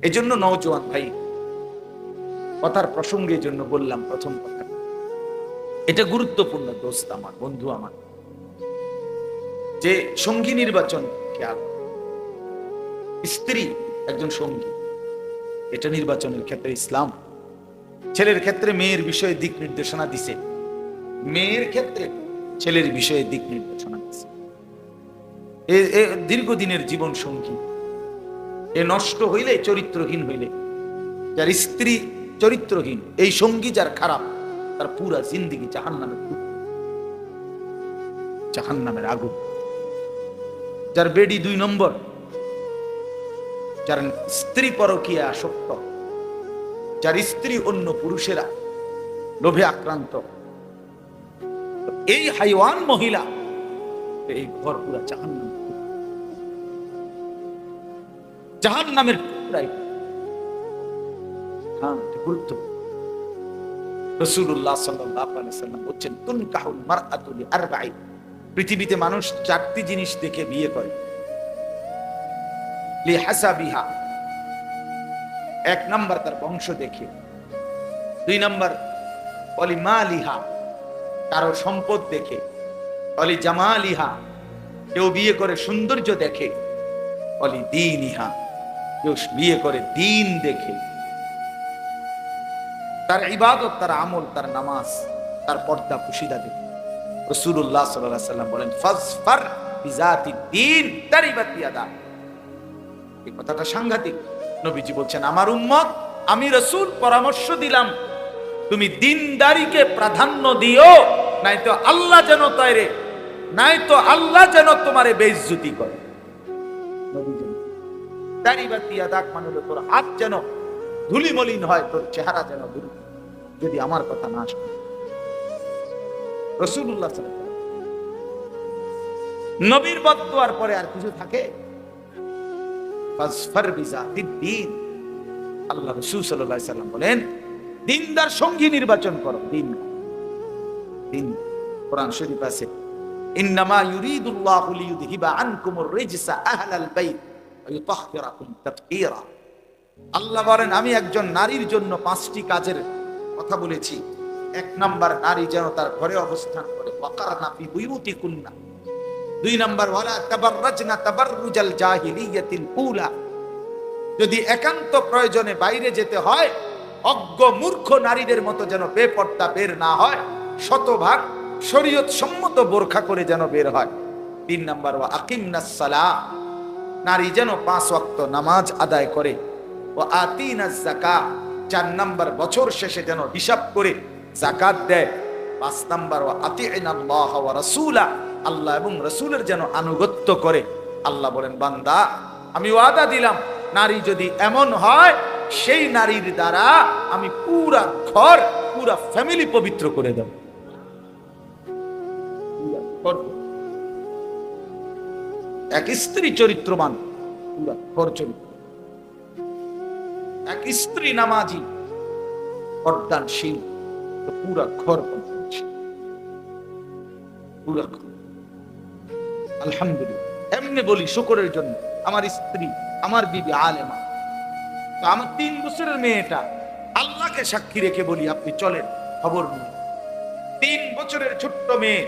এই জন্য নওজোয়ান ভাই, কথার প্রসঙ্গে এই জন্য বললাম, প্রথম কথা এটা গুরুত্বপূর্ণ দোস্ত আমার, বন্ধু আমার, যে সঙ্গী নির্বাচন খেয়াল, স্ত্রী একজন সঙ্গী, এটা নির্বাচনের ক্ষেত্রে ইসলাম ছেলের ক্ষেত্রে মেয়ের বিষয়ে দিক নির্দেশনা দিছে, মেয়ের ক্ষেত্রে ছেলের বিষয়ে দিক নির্দেশনা দিছে। দীর্ঘদিনের জীবন সঙ্গী এ নষ্ট হইলে, চরিত্রহীন হইলে, যার স্ত্রী চরিত্রহীন, এই সঙ্গী যার খারাপ, তার পুরা জিন্দিগি জাহান্নামের আগুন। যার বেডি 2 নম্বর, যার স্ত্রী পরকীয়া আসক্ত, যার স্ত্রী অন্য পুরুষেরা লোভে আক্রান্ত, এই হাইওয়ান মহিলা, এই ঘর পুরা জাহান্নামের টুকরাই। হ্যাঁ, গুরুত্ব। রাসূলুল্লাহ সাল্লাল্লাহু আলাইহি ওয়াসাল্লাম বলেন, তুনকাহুল মারআতু লিআরবাঈ, পৃথিবীতে মানুষ 4টি জিনিস দেখে বিয়ে করে। লিহাসাবিহা, 1 নাম্বার তার বংশ দেখে, 2 নাম্বার ওয়ালিমালিহা, কারো সম্পদ দেখে, ওয়ালিজামালিহা, কেউ বিয়ে করে সৌন্দর্য দেখে, ওয়ালিদীনিহা, কেউ বিয়ে করে দিন দেখে, তার ইবাদত, তার আমল, তার নামাজ, তার পর্দা পুশিদা দেখে। রাসূলুল্লাহ সাল্লাল্লাহু আলাইহি ওয়াসাল্লাম বলেন, ফাজফার বিজাতি দ্বীন তারিবাত ইয়াদা। এই কথাটা সাংঘাতিক। নবীজি বলছেন, আমার উম্মত, আমি রাসূল পরামর্শ দিলাম, তুমি দিনদারিকে প্রাধান্য দিও, নাইতো আল্লাহ যেন তাইরে, নাইতো আল্লাহ যেন তোমারে বেইজ্জতি করে। নবীজি তারিবাত ইয়াদা মানে হলো তোর হাত যেন ধুলি মলিন হয়, তোর চেহারা যেন ধুলি, যদি আমার কথা না শুনে। রাসূলুল্লাহ সাল্লাল্লাহু আলাইহি ওয়াসাল্লাম নবীর বদদুয়ার পরে আর কিছু থাকে? ফাজফার বিজাতিদ দ্বীন। আল্লাহ রাসূল সাল্লাল্লাহু আলাইহি ওয়াসাল্লাম বলেন, দিনদার সঙ্গী নির্বাচন করো। দিন, কোরআন শরীফ আছে, ইন্নামা ইউরিদুল্লাহু লিইউযহিবা আনকুমুর রিজসা আহলাল বাইত ওয়া ইউতাহহিরাকুম তাতহীরা। আল্লাহ বলেন, আমি একজন নারীর জন্য 5টি কাজের কথা বলেছি। 1 নাম্বার, নারী যেন তার ঘরে অবস্থান করে, ওয়াকারনা ফি বুয়ুতিকুন্না। 2 নাম্বার, ওয়ালা তাবাররাজনা তাবাররুজাল জাহিলিয়াতিল উলা, যদি একান্ত প্রয়োজনে বাইরে যেতে হয়, অজ্ঞ মূর্খ নারীদের মতো যেন বেপর্দা বের না হয়, শতভাগ শরীয়ত সম্মত বোরখা করে যেন বের হয়। 3 নাম্বার, ওয়া আকিমনাস সালাহ, নারী যেন 5 ওয়াক্ত নামাজ আদায় করে। ও আতিনাজ যাকাত, 4 নাম্বার, বছর শেষে যেন হিসাব করে যাকাত দেয়। 5 নাম্বার, ওয়া আতিনাল্লাহ ওয়া রাসূলা, আল্লাহ এবং রাসূলের যেন আনুগত্য করে। আল্লাহ বলেন, বান্দা, আমি ওয়াদা দিলাম, নারী যদি এমন হয়, সেই নারীর দ্বারা আমি পুরা ঘর, পুরা ফ্যামিলি পবিত্র করে দেব। এক স্ত্রী চরিত্রবান, পুরা ঘর চরিত্র। এক স্ত্রী নামাজি, পর্দানশীল, তো পুরা ঘর পর্দানশীল, পুরা ঘর। আলহামদুলিল্লাহ, এমনি বলি শুকরের জন্য, আমার স্ত্রী, আমার বিবি আলেমা, তো আমার 3 বছরের মেয়েটা, আল্লাহকে সাক্ষী রেখে বলি, আপনি চলেন, খবর নিন, 3 বছরের ছোট্ট মেয়ে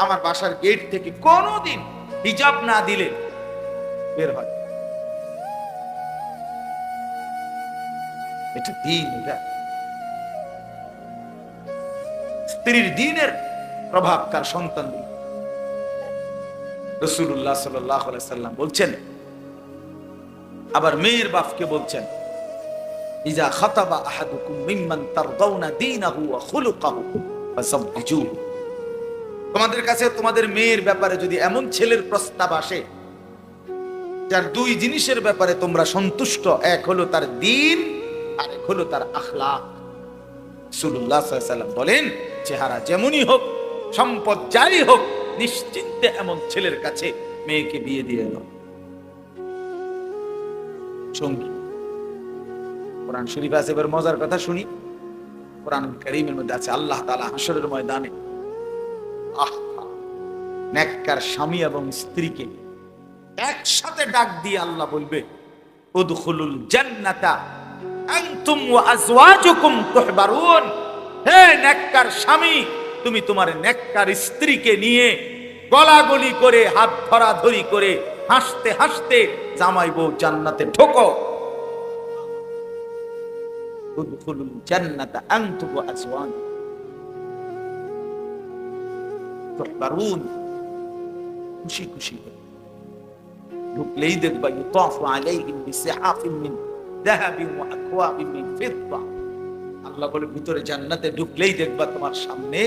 আমার বাসার গেট থেকে কোনোদিন হিজাব না দিলে বের হয়। এটা দিন, এটা স্ত্রীর দিনের প্রভাব তার সন্তান। রাসূলুল্লাহ সাল্লাল্লাহু আলাইহি ওয়াসাল্লাম বলছেন, আবার মেয়ের বাপকে বলছেন, ইজা খাতাবা আহাদুকুম মিম্মান তারদাউনা দীনাহু ওয়া খুলুকাহু ফাসাববিজুহু। তোমাদের কাছে তোমাদের মেয়ের ব্যাপারে যদি এমন ছেলের প্রস্তাব আসে, যার 2 জিনিসের ব্যাপারে তোমরা সন্তুষ্ট, এক হলো তার দ্বীন, আর এক হলো তার আখলাক। রাসূলুল্লাহ সাল্লাল্লাহু আলাইহি ওয়াসাল্লাম বলেন, চেহারা যেমনই হোক, সম্পদ যাই হোক, নিশ্চিন্তে এমন ছেলের কাছে মেয়েকে বিয়ে দিয়ে দাও। সঙ্গী, কোরআন শরীফ আছে। এবার মজার কথা শুনি, কোরআন কারীমের মধ্যে আছে, আল্লাহ তাআলা হাশরের ময়দানে নেককার স্বামী এবং স্ত্রীকে একসাথে ডাক দিয়ে আল্লাহ বলবে, উদখুলুল জান্নাতা আনতুম ওয়া আজওয়াজুকুম তুহবারুন। হে নেককার স্বামী, তুমি তোমার নেককার স্ত্রীকে নিয়ে গলাগলি করে হাত ধরাধরি করে হাসতে হাসতে জামাই বউ জান্নাতে ঢোকো। উদখুলুল জান্নাতা আনতুম ওয়া আজওয়াজুকুম তুহবারুন। খুশি খুশি ঢুকলেই দেখবা ইউতাফু আলাইহিম বিসিহাফিন মিন যাহাবিন ওয়া আকওয়াবিন মিন ফিদ্দা। আল্লাহ বলে ভিতরে জান্নাতে ঢুকলেই দেখবা তোমার সামনে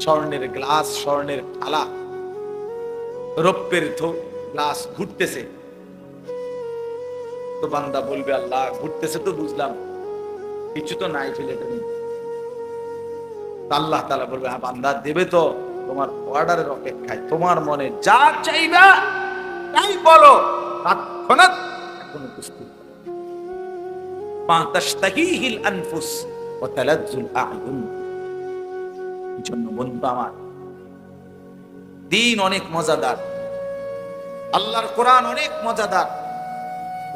স্বর্ণের গ্লাস, স্বর্ণের থালা, রৌপ্যের গ্লাস ঘুরতেছে। তো বান্দা বলবে আল্লাহ ঘুরতেছে তো বুঝলাম, কিছু তো নাই ফেলেটা নেই। আল্লাহ তাআলা বলবে হ্যাঁ বান্দা দেবে তো, তোমার অর্ডারের অপেক্ষায়, তোমার মনে যা চাইবা তাই বলো, তৎক্ষণাৎ এখন উপস্থিত। মা তাশতাহিহিল আনফুস ওয়া তালাজ্জুল আ'য়ুন। এজন্য বন্ধু আমার, দ্বীন অনেক মজাদার, আল্লাহর কোরআন অনেক মজাদার,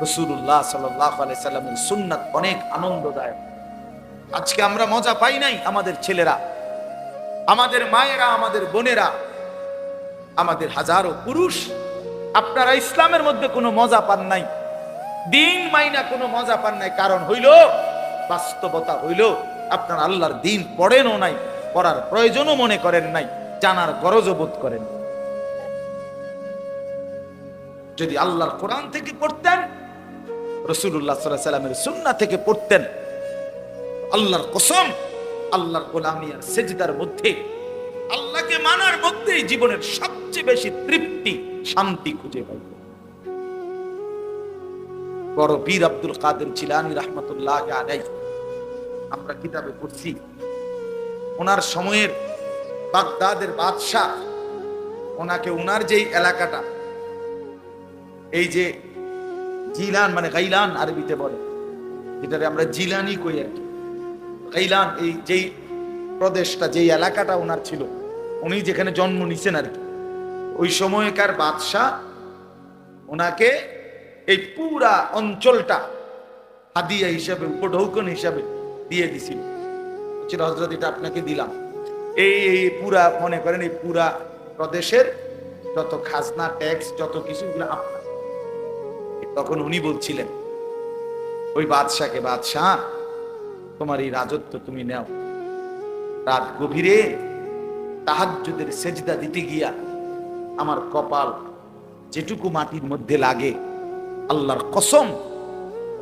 রাসূলুল্লাহ সাল্লাল্লাহু আলাইহি সাল্লামের সুন্নাত অনেক আনন্দদায়ক। আজকে আমরা মজা পাই নাই, আমাদের ছেলেরা, আমাদের মায়েরা, আমাদের বোনেরা, আমাদের হাজারো পুরুষ, আপনারা ইসলামের মধ্যে কোনো মজা পান নাই, দিন মাইনা কোনো মজা পান নাই। কারণ হইল, বাস্তবতা হইল আপনার আল্লাহর দিন পড়েনও নাই, পড়ার প্রয়োজনও মনে করেন নাই, জানার গরজও বোধ করেন। যদি আল্লাহর কোরআন থেকে পড়তেন, রাসূলুল্লাহ সাল্লাল্লাহু আলাইহি সাল্লামের সুন্নাহ থেকে পড়তেন, আল্লাহর কসম আল্লাহর গোলামি আর সেজদার মধ্যে, আল্লাহকে মানার মধ্যেই জীবনের সবচেয়ে বেশি তৃপ্তি, শান্তি খুঁজে পাইতেন। বড় পীর আব্দুল কাদের জিলানী রাহমাতুল্লাহ আলাইহি, আমরা কিতাবে পড়ছি, ওনার সময়ের বাগদাদের বাদশাহ ওনাকে, ওনার যেই এলাকাটা, এই যে জিলান মানে গাইলান আরবিতে বলে, যেটারে আমরা জিলানি কই আর কি, গাইলান, এই যেই প্রদেশটা, যেই এলাকাটা ওনার ছিল, উনি যেখানে জন্ম নিছেন আর কি, ওই সময়কার বাদশাহ ওনাকে এই পুরা অঞ্চলটা হাদিয়া হিসাবে, উপঢৌকন হিসাবে দিয়ে দিছিল। হযরত এটা আপনাকে দিলাম, এই পুরা, মনে করেন এই পুরা প্রদেশের যত খাজনা, ট্যাক্স, যত কিছু আপনার। তখন উনি বলছিলেন ওই বাদশাকে, বাদশাহ তোমার এই রাজত্ব তুমি নাও। রাত গভীরে তাহাজ্জুদের সেজদা দিতে গিয়া আমার কপাল যেটুকু মাটির মধ্যে লাগে, আল্লাহর কসম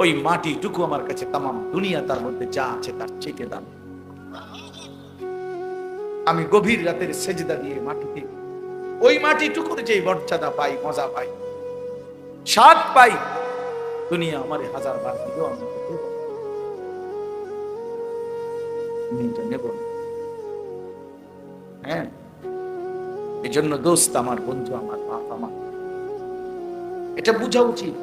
ওই মাটিটুকু আমার কাছে তামাম দুনিয়া তার মধ্যে যা আছে তার চেয়ে দাম। আমি গভীর রাতের সেজদা দিয়ে মাটিতে ওই মাটিটুকুর যে মর্যাদা পাই, মজা পাই, স্বাদ পাই, দুনিয়া আমার 1000 বার দিলেও আমি নেব না। হ্যাঁ, এই জন্য দোস্ত আমার, বন্ধু আমার, বাপ আমার, এটা বুঝা উচিত।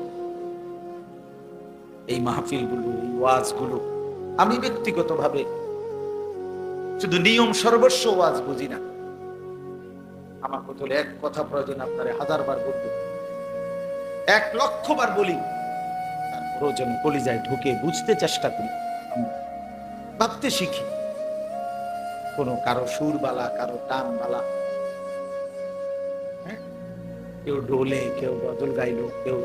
এই মাহফিল গুলো, এই ওয়াজ গুলো, আমি ব্যক্তিগতভাবে শুধু নিয়ম সর্বস্ব ওয়াজ বুঝি না। আমার কথা এক কথা প্রয়োজন আপনারে 1000 বার বলবো, 1,00,000 বার বলি, তারপরও যেন কলিজায় ঢুকে বুঝতে চেষ্টা করি, ভাবতে শিখি। কোনো কারো সুরবালা, কারো টানবালা, কেউ ডোলে, কেউ গজল গাইলো, কেউ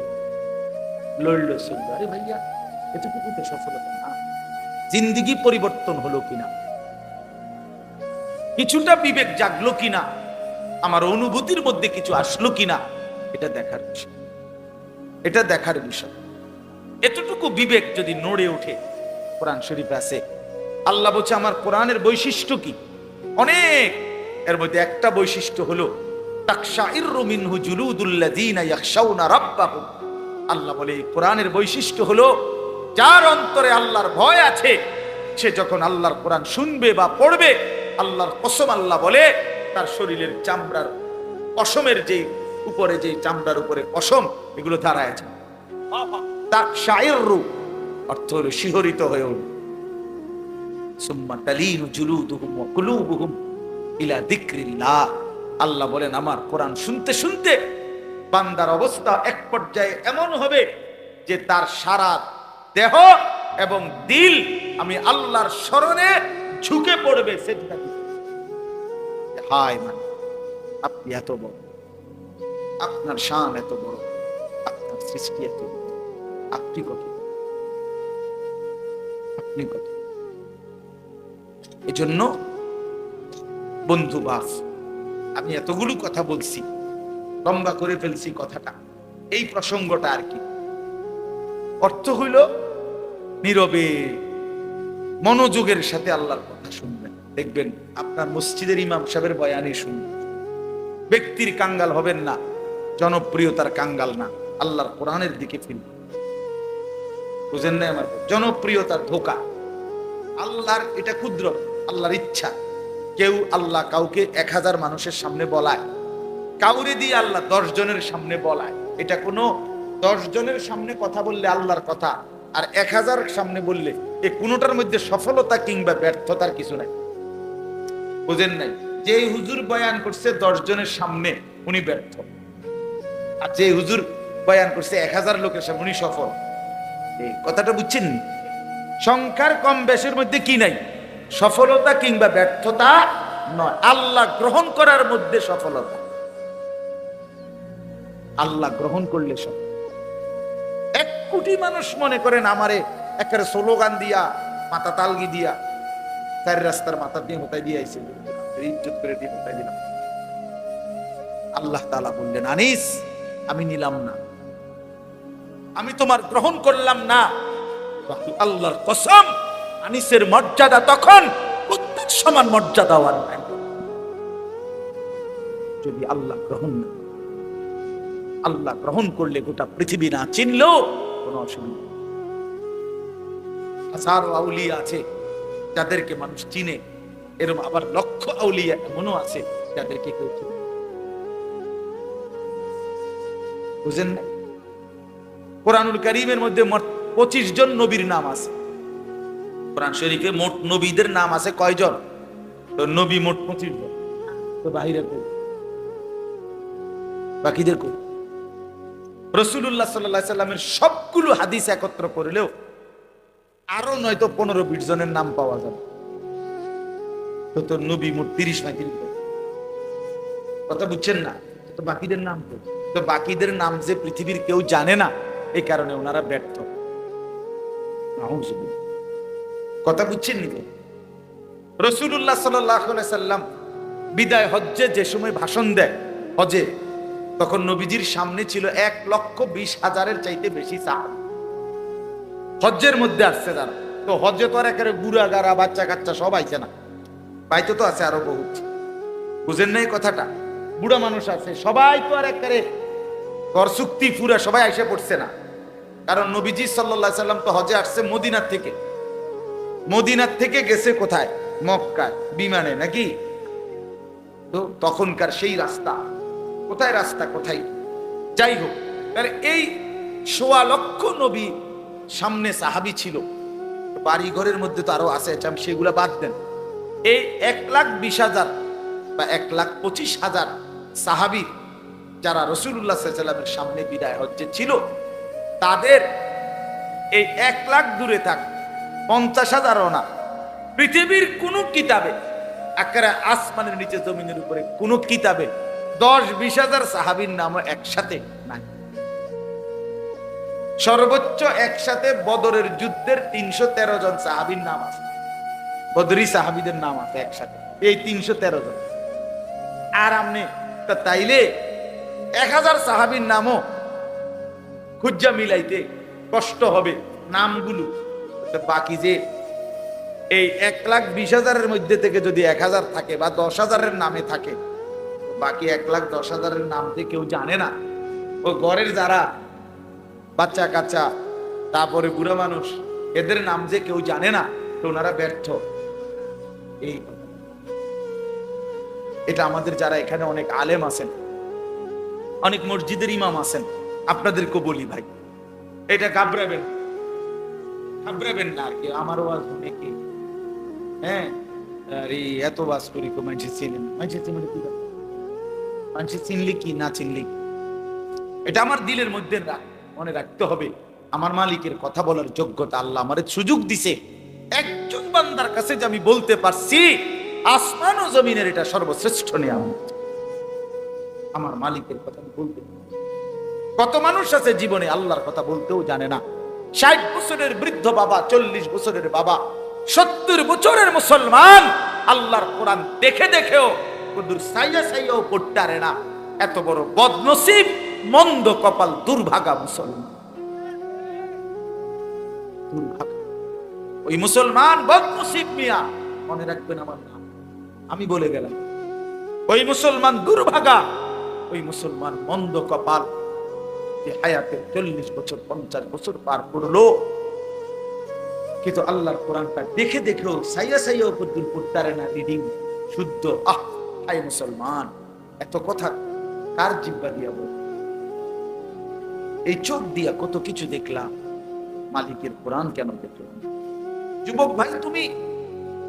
লড়লো, শুনলো, আরে ভাইয়া এতটুকু তো সফলতা না। জিন্দিগি পরিবর্তন হলো কিনা, কিছুটা বিবেক জাগলো কিনা, আমার অনুভূতির মধ্যে কিছু আসলো কিনা, এটা দেখার বিষয়, এটা দেখার বিষয়। এতটুকু বিবেক যদি নড়ে ওঠে, কোরআন শরীফ আছে, আল্লাহ বলছে আমার কোরআনের বৈশিষ্ট্য কি, অনেক, এর মধ্যে একটা বৈশিষ্ট্য হলো তাকশাইরু মিনহু জুলুদুল্লাযীনা ইয়াখশাউনা রাব্বাহুম। আল্লাহ বলে কোরআনের বৈশিষ্ট্য হলো যার অন্তরে আল্লাহর ভয় আছে, সে যখন আল্লাহর কোরআন শুনবে বা পড়বে, আল্লাহর কসম আল্লাহ বলে তার শরীরের চামড়ার পশমের যে উপরে, যে চামড়ার উপরে পশম, এগুলো দাঁড়ায় আছে। তাকশাইরু অর্থ হলো শিহরিত হয়ে উঠবে। সুম্মা তালিনু জুলুদুহুম ওয়া কুলুবুহুম ইলা যিকরিল্লাহ। আল্লাহ বলেন আমার কোরআন শুনতে শুনতে বান্দার অবস্থা এক পর্যায়ে এমন হবে, যে তার সারা দেহ এবং দিল আমি আল্লাহর স্মরণে ঝুঁকে পড়বে। সেজদা দিতে, হায় মানে আপনি এত বড়, আপনার শান এত বড়, আপনার সৃষ্টি এত বড়, আপনি কত, আপনি কত। এজন্য বন্ধু বাস, আমি এতগুলো কথা বলছি, লম্বা করে ফেলছি কথাটা, এই প্রসঙ্গটা আর কি। অর্থ হইল নীরবে মনোযোগের সাথে আল্লাহর কথা শুনবেন, দেখবেন আপনার মসজিদের ইমাম সাহেবের বয়ানই শুনবেন। ব্যক্তির কাঙ্গাল হবেন না, জনপ্রিয়তার কাঙ্গাল না, আল্লাহর কোরআনের দিকে ফিরবেন। বুঝেন না আমার? জনপ্রিয়তার ধোকা, আল্লাহর এটা ক্ষুদ্র, আল্লাহর ইচ্ছা। কেউ আল্লাহ কাউকে 1000 মানুষের সামনে বলায়, কাউরে দিয়ে আল্লাহ 10 জনের সামনে বলায়। এটা কোনো 10 জনের সামনে কথা বললে আল্লাহর কথা, আর 1000 সামনে বললে এই কোনোটার মধ্যে সফলতা কিংবা ব্যর্থতার কিছু নাই। বুঝেন নাই? যে হুজুর বয়ান করছে 10 জনের সামনে উনি ব্যর্থ, আর যে হুজুর বয়ান করছে 1000 লোকের সামনে উনি সফল। এই কথাটা বুঝছেন? সংখ্যার কম বেশের মধ্যে কি নাই? সফলতা কিংবা ব্যর্থতা নয়, আল্লাহ গ্রহণ করার মধ্যে সফলতা। আল্লাহ গ্রহণ করলে সব। 1 কোটি মানুষ মনে করেন আমারে একটা স্লোগান দিয়া, মাথা তালগি দিয়া, 4 রাস্তার মাথা দিয়ে হতাই দিয়ে আইছে, ইজ্জত করে দিয়ে হতাই দিলাম। আল্লাহ তাআলা বললেন, আনিস আমি নিলাম না, আমি তোমার গ্রহণ করলাম না। আল্লাহর কসম, আনিসের মর্যাদা তখন প্রত্যেক সমান মর্যাদাওয়ান নাই। যদি আল্লাহ গ্রহণ না, আল্লাহ গ্রহণ করলে গোটা পৃথিবী না চিনলেও কোনো অসুবিধা। হাজারো আউলিয়া আছে যাদেরকে মানুষ চিনে, এরকম আবার লক্ষ আউলিয়া এমনও আছে যাদেরকে কেউ চিনে। বুঝেন না? কোরআনুল কারীমের মধ্যে 25 জন নবীর নাম আছে। কোরআন শরীফে মোট নবীদের নাম আছে কয়জন? তো নবী মোট 25 জন। তো বাহিরে কই? বাকিদের কই? রাসূলুল্লাহ সাল্লাল্লাহু আলাইহি সাল্লামের সবগুলো হাদিস একত্র করলেও আরো নয়তো 15-20 জনের নাম পাওয়া যাবে। তো নবী মোট 30-35 জন। কথা বুঝছেন না? তো বাকিদের নাম কই? তো বাকিদের নাম যে পৃথিবীর কেউ জানে না, এই কারণে ওনারা ব্যর্থ। কথা বুঝছেন নি? রাসূলুল্লাহ সাল্লাল্লাহু আলাইহি সাল্লাম বিদায় হজ্জে যে সময় ভাষণ দেয় হজে, তখন নবীজির সামনে ছিল 1,20,000-এর চাইতে বেশি সাহাবী। হজ্জের মধ্যে আসছে তারা। তো হজ্জে তো আর একেবারে বুড়া গাড়া বাচ্চা কাচ্চা সব আইছে না, পাইতো তো আছে আরো বহুত। বুঝেন না এই কথাটা? বুড়া মানুষ আছে, সবাই তো আর একেবারে কর চুক্তি পুরা সবাই এসে পড়ছে না। কারণ নবীজি সাল্লাল্লাহু আলাইহি সাল্লাম তো হজে আসছে মদিনার থেকে। মদিনার থেকে গেছে কোথায়? মক্কায়, বিমানে নাকি? তো তখনকার সেই রাস্তা, কোথায় রাস্তা কোথায়? যাই হোক, তাহলে এই 1.25 লক্ষ নবী সামনে সাহাবী ছিল। বাড়ি ঘরের মধ্যে তো আরো আছে, সেগুলা বাদ দেন। এই 1,20,000 বা 1,25,000 সাহাবী যারা রাসূলুল্লাহ সাল্লাল্লাহু আলাইহি ওয়াসাল্লামের সামনে বিদায় হজ্জে ছিল, তাদের এই 1 লাখ দূরে থাক 50,000ও না, পৃথিবীর কোন কিতাবে, একেবারে আসমানের নিচে জমিনের উপরে কোন কিতাবে 10-20,000 সাহাবীর নামও একসাথে নাই। সর্বোচ্চ একসাথে বদরের যুদ্ধের 313 জন সাহাবীর নাম আছে, বদরি সাহাবীদের নাম আছে একসাথে, এই 313 জন। আর আপনি তাইলে 1000 সাহাবীর নামও খুঁজা মিলাইতে কষ্ট হবে নামগুলো। বাকি যে এই 1,20,000-এর মধ্যে থেকে যদি 1000 থাকে বা 10,000-এর নামে থাকে, বাকি 1,10,000-এর নাম যে কেউ জানে না। ও ঘরের যারা বাচ্চা কাচ্চা, তারপরে বুড়া মানুষ, এদের নাম যে কেউ জানে না, তো ওনারা ব্যর্থ। এই এটা আমাদের যারা এখানে অনেক আলেম আছেন, অনেক মসজিদের ইমাম আছেন, আপনাদেরকে বলি ভাই, এটা ঘাবড়াবেন না আর কি। আমার ওয়াজ শুনে কি, হ্যাঁ আরে এত ওয়াজ করি তো মানুষ চিনেন, মানুষ চিনলে কি, মানুষ চিনলে কি না চিনলে, এটা আমার দিলের মধ্যে মনে রাখতে হবে। আমার মালিকের কথা বলার যোগ্যতা আল্লাহ আমারে সুযোগ দিছে। একজন বান্দার কাছে যে আমি বলতে পারছি আসমান ও জমিনের এটা সর্বশ্রেষ্ঠ নিয়ামত, আমার মালিকের কথা আমি বলতে পারছি। কত মানুষ আছে জীবনে আল্লাহর কথা বলতেও জানে না। 60 বছরের বৃদ্ধ বাবা, 40 বছরের বাবা, 70 বছরের মুসলমান আল্লাহর কোরআন দেখে দেখেও কুদুর সাইয়া সাইয়াও পড়তে পারে না। এত বড় বদনসিব, মন্দ কপাল, দুর্ভাগা মুসলমান, দুর্ভাগা। ওই মুসলমান বদনসিব মিয়া, মনে রাখবেন আমার নাম, আমি বলে গেলাম। ওই মুসলমান দুর্ভাগা, ওই মুসলমান মন্দ কপাল, যে হায়াতের 40 বছর 50 বছর পার করলো, কিন্তু আল্লাহর কোরআনটা দেখে দেখেও সাইয়া সাইয়াও পড়তে পারে না, রিডিং শুদ্ধ। হায় মুসলমান, এত কথা কার জিহ্বা দিয়া বল? এই চোখ দিয়া কত কিছু দেখলাম, মালিকের কোরআন কেন দেখলাম? যুবক ভাই, তুমি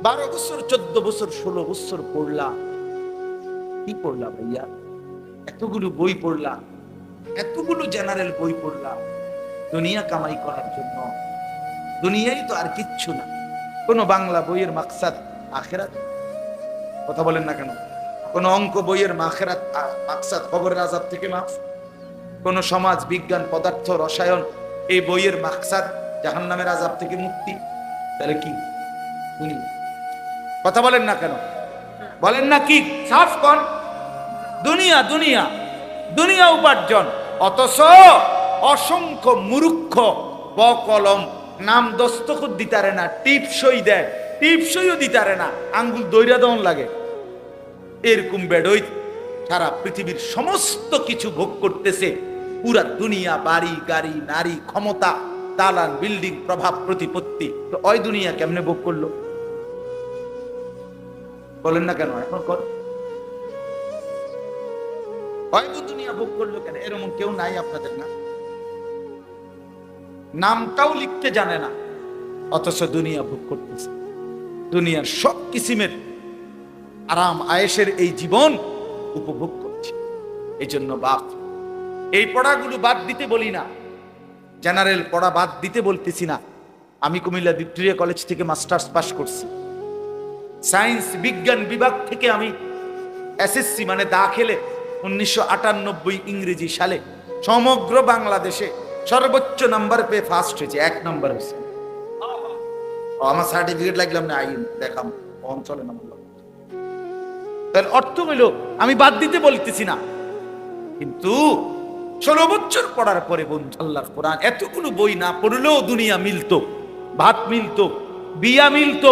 12 বছর 14 বছর 16 বছর পড়লা, কি পড়লা ভাইয়া? এতগুলো বই পড়লা, এতগুলো জেনারেল বই পড়লা দুনিয়া কামাই করার জন্য। দুনিয়াই তো আর কিচ্ছু না। কোন বাংলা বইয়ের মাকসাদ আখিরাত? কথা বলেন না কেন? কোন অঙ্ক বইয়ের মাকসাদ কবরের আযাব থেকে মাফ? কোন সমাজ বিজ্ঞান, পদার্থ, রসায়ন এই বইয়ের মাকসাদ জাহান্নামের আযাব থেকে মুক্তি? তাহলে কি দুনিয়া? কথা বলেন না কেন? বলেন না কি? সাফ কোন? দুনিয়া, দুনিয়া, দুনিয়া উপার্জন। অথচ অসংখ্য মূর্খ বকলম নাম দস্তখত দিতারে না, টিপসই দেয়, টিপসইও দিতারে না, আঙ্গুল দইরা দন লাগে। এরকম বেডই সারা পৃথিবীর সমস্ত কিছু ভোগ করতেছে। পুরা দুনিয়া, বাড়ি গাড়ি, নারী, ক্ষমতা, দালান, বিল্ডিং, প্রভাব, প্রতিপত্তি। তো ওই দুনিয়া কেমনে ভোগ করলো? বলেন না কেন? এখন কর দুনিয়া ভোগ করলো কেন? এরকম কেউ নাই আপনাদের? না, নামটাও লিখতে জানে না, অথচ দুনিয়া ভোগ করতেছে। দুনিয়ার সব কিসিমের আরাম আয়েশের এই জীবন উপভোগ করছে। এই জন্য বাপ, এই পড়াগুলো বাদ দিতে বলি না, জেনারেল পড়া বাদ দিতে বলতেছি না। আমি কুমিল্লা ভিক্টোরিয়া কলেজ থেকে মাস্টার্স পাস করছি। সায়েন্স বিজ্ঞান বিভাগ থেকে আমি এসএসসি মানে দাখিলে 1998 ইংরেজি সালে সমগ্র বাংলাদেশে সর্বোচ্চ নাম্বার পেয়ে ফার্স্ট হয়েছে, 1 নাম্বার হয়েছে। আমার সার্টিফিকেট লাগলাম না, আইন দেখাম অঞ্চলে না। তার অর্থ হইল আমি বাদ দিতে বলতেছি না, কিন্তু 16 বছর পড়ার পরে বন্ধু আল্লাহর কোরআন এতগুলো বই না পড়লেও দুনিয়া মিলতো, ভাত মিলতো, বিয়া মিলতো,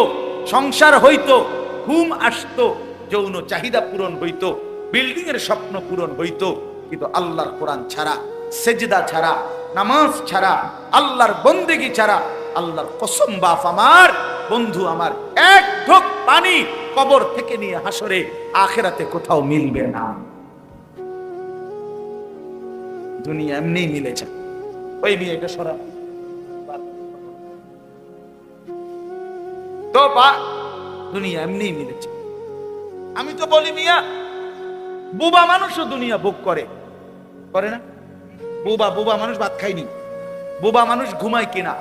সংসার হইতো, ঘুম আসতো, যৌন চাহিদা পূরণ হইতো, বিল্ডিং এর স্বপ্ন পূরণ হইতো। কিন্তু আল্লাহর কোরআন ছাড়া, সেজদা ছাড়া, নামাজ ছাড়া, আল্লাহর বন্দেগী ছাড়া, আল্লাহর কসম বাপ আমার, বন্ধু আমার, এক ঢোক পানি কবর থেকে নিয়ে হাসরে আখিরাতে কোথাও মিলবে না। দুনিয়া এমনি মিলেছে। ওই মেয়েটা সরা তো বা দুনিয়া এমনি মিলেছে। আমি তো বলি মিয়া, বুবা মানুষও দুনিয়া ভোগ করে, করে না? বুবা মানুষ ভাত খায়নি, বুবা মানুষ ঘুমায় কিনা,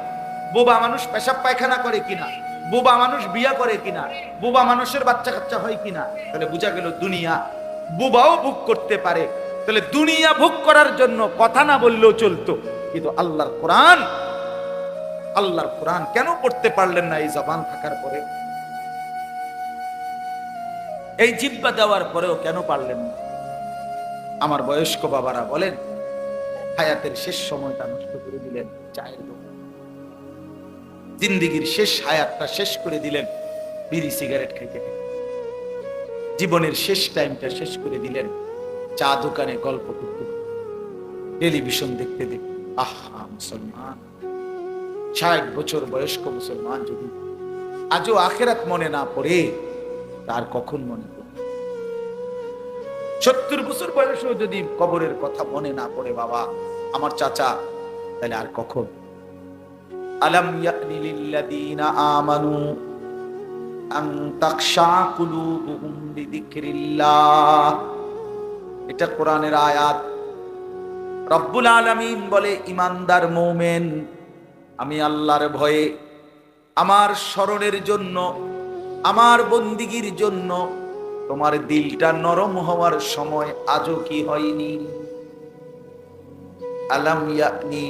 বুবা মানুষ পেশাব পায়খানা করে কিনা, বুবা মানুষ বিয়া করে কিনা, বুবা মানুষের বাচ্চা কাচ্চা হয় কিনা। তাহলে বোঝা গেল দুনিয়া বুবাও ভোগ করতে পারে। তাহলে দুনিয়া ভোগ করার জন্য কথা না বললেও চলতো, কিন্তু আল্লাহর কোরআন কেন পড়তে পারলেন না এই জবান থাকার পরে? এই জিহ্বা দেওয়ার পরেও কেন পারলেন না? আমার বয়স্ক বাবারা বলেন, হায়াতের শেষ সময়টা নষ্ট করে দিলেন চায়ের দোকান, জিন্দিগির শেষ হায়াতটা শেষ করে দিলেন বিড়ি সিগারেট খাইতে খাইতে, জীবনের শেষ টাইমটা শেষ করে দিলেন চা দোকানে গল্প করতে, টেলিভিশন দেখতে দেখতে। আহা মুসলমান, 60 বছর বয়স্ক মুসলমান যদি আজও আখিরাত মনে না পড়ে, তার কখন মনে পড়ে? 70 বছর বয়সেও যদি কবরের কথা মনে না পড়ে বাবা আমার চাচা, তাহলে আর কখন? আলাম ইয়ানি লিল্লাযীনা আমানু আন তাখশা কুলুবুহুম লিযিকরিল্লাহ। এটা কোরআনের আয়াত। রব্বুল আলামিন বলে, ইমানদার মুমিন আমি আল্লাহর ভয়ে, আমার স্মরণের জন্য, আমার বন্দিগির জন্য তোমার দিলটা নরম হওয়ার সময় আজও কি হয়নি? আলাম ইয়ানি,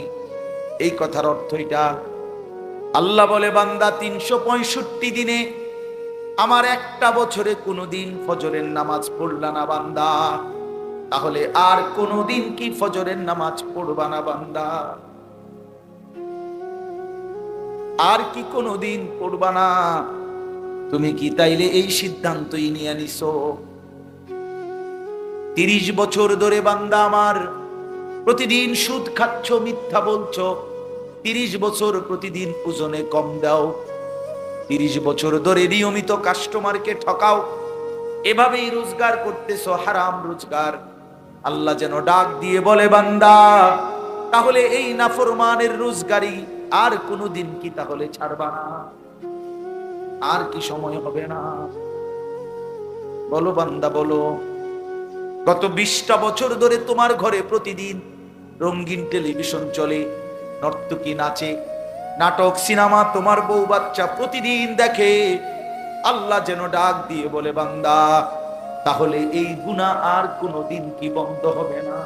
এই কথার অর্থ এটা। আল্লাহ বলে, বান্দা 365 দিনে আমার একটা বছরে কোনোদিন ফজরের নামাজ পড়লা না বান্দা, তাহলে আর কোনোদিন কি ফজরের নামাজ পড়বা না বান্দা? আর কি কোনোদিন পড়বা না? তুমি কি তাইলে এই সিদ্ধান্তই নিয়ে নিছো? 30 বছর ধরে বান্দা আমার প্রতিদিন সুদ খাচ্ছ, মিথ্যা বলছো, 30 বছর প্রতিদিন ওজনে কম দাও, 30 বছর ধরে নিয়মিত কাস্টমারকে ঠকাও, এভাবেই রোজগার করতেছো, হারাম রোজগার। আল্লাহ যেন ডাক দিয়ে বলে, বান্দা তাহলে এই নাফরমানের রোজগারি আর কোনোদিন কি তাহলে ছাড়বা না? আর কি সময় হবে না? বলো বান্দা বলো। গত 20টা বছর ধরে তোমার ঘরে প্রতিদিন রঙিন টেলিভিশন চলে, নর্তকী নাচে, নাটক, সিনেমা, তোমার বউ বাচ্চা প্রতিদিন দেখে। আল্লাহ যেন ডাক দিয়ে বলে, বান্দা তাহলে এই গুনাহ আর কোনোদিন কি বন্ধ হবে না?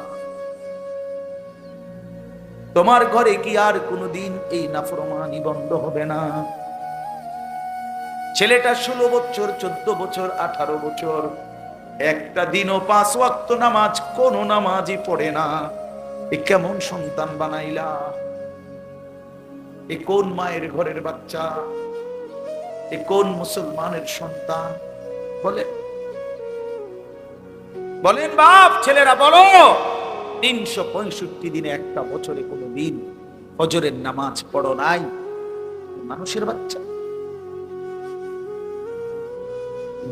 তোমার ঘরে কি আর কোনোদিন এই নাফরমানি বন্ধ হবে না? ছেলেটা 16 বছর, 14 বছর, 18 বছর, একটা দিনও 5 ওয়াক্ত নামাজ, কোন নামাজই পড়ে না। এ কেমন সন্তান বানাইলা? এ কোন মায়ের ঘরের বাচ্চা? এ কোন মুসলমানের সন্তান? বলে বলেন বাপ, ছেলেরা বলো। 365 দিনে একটা বছরে কোনো দিন ফজরের নামাজ পড়ো নাই? মানুষের বাচ্চা,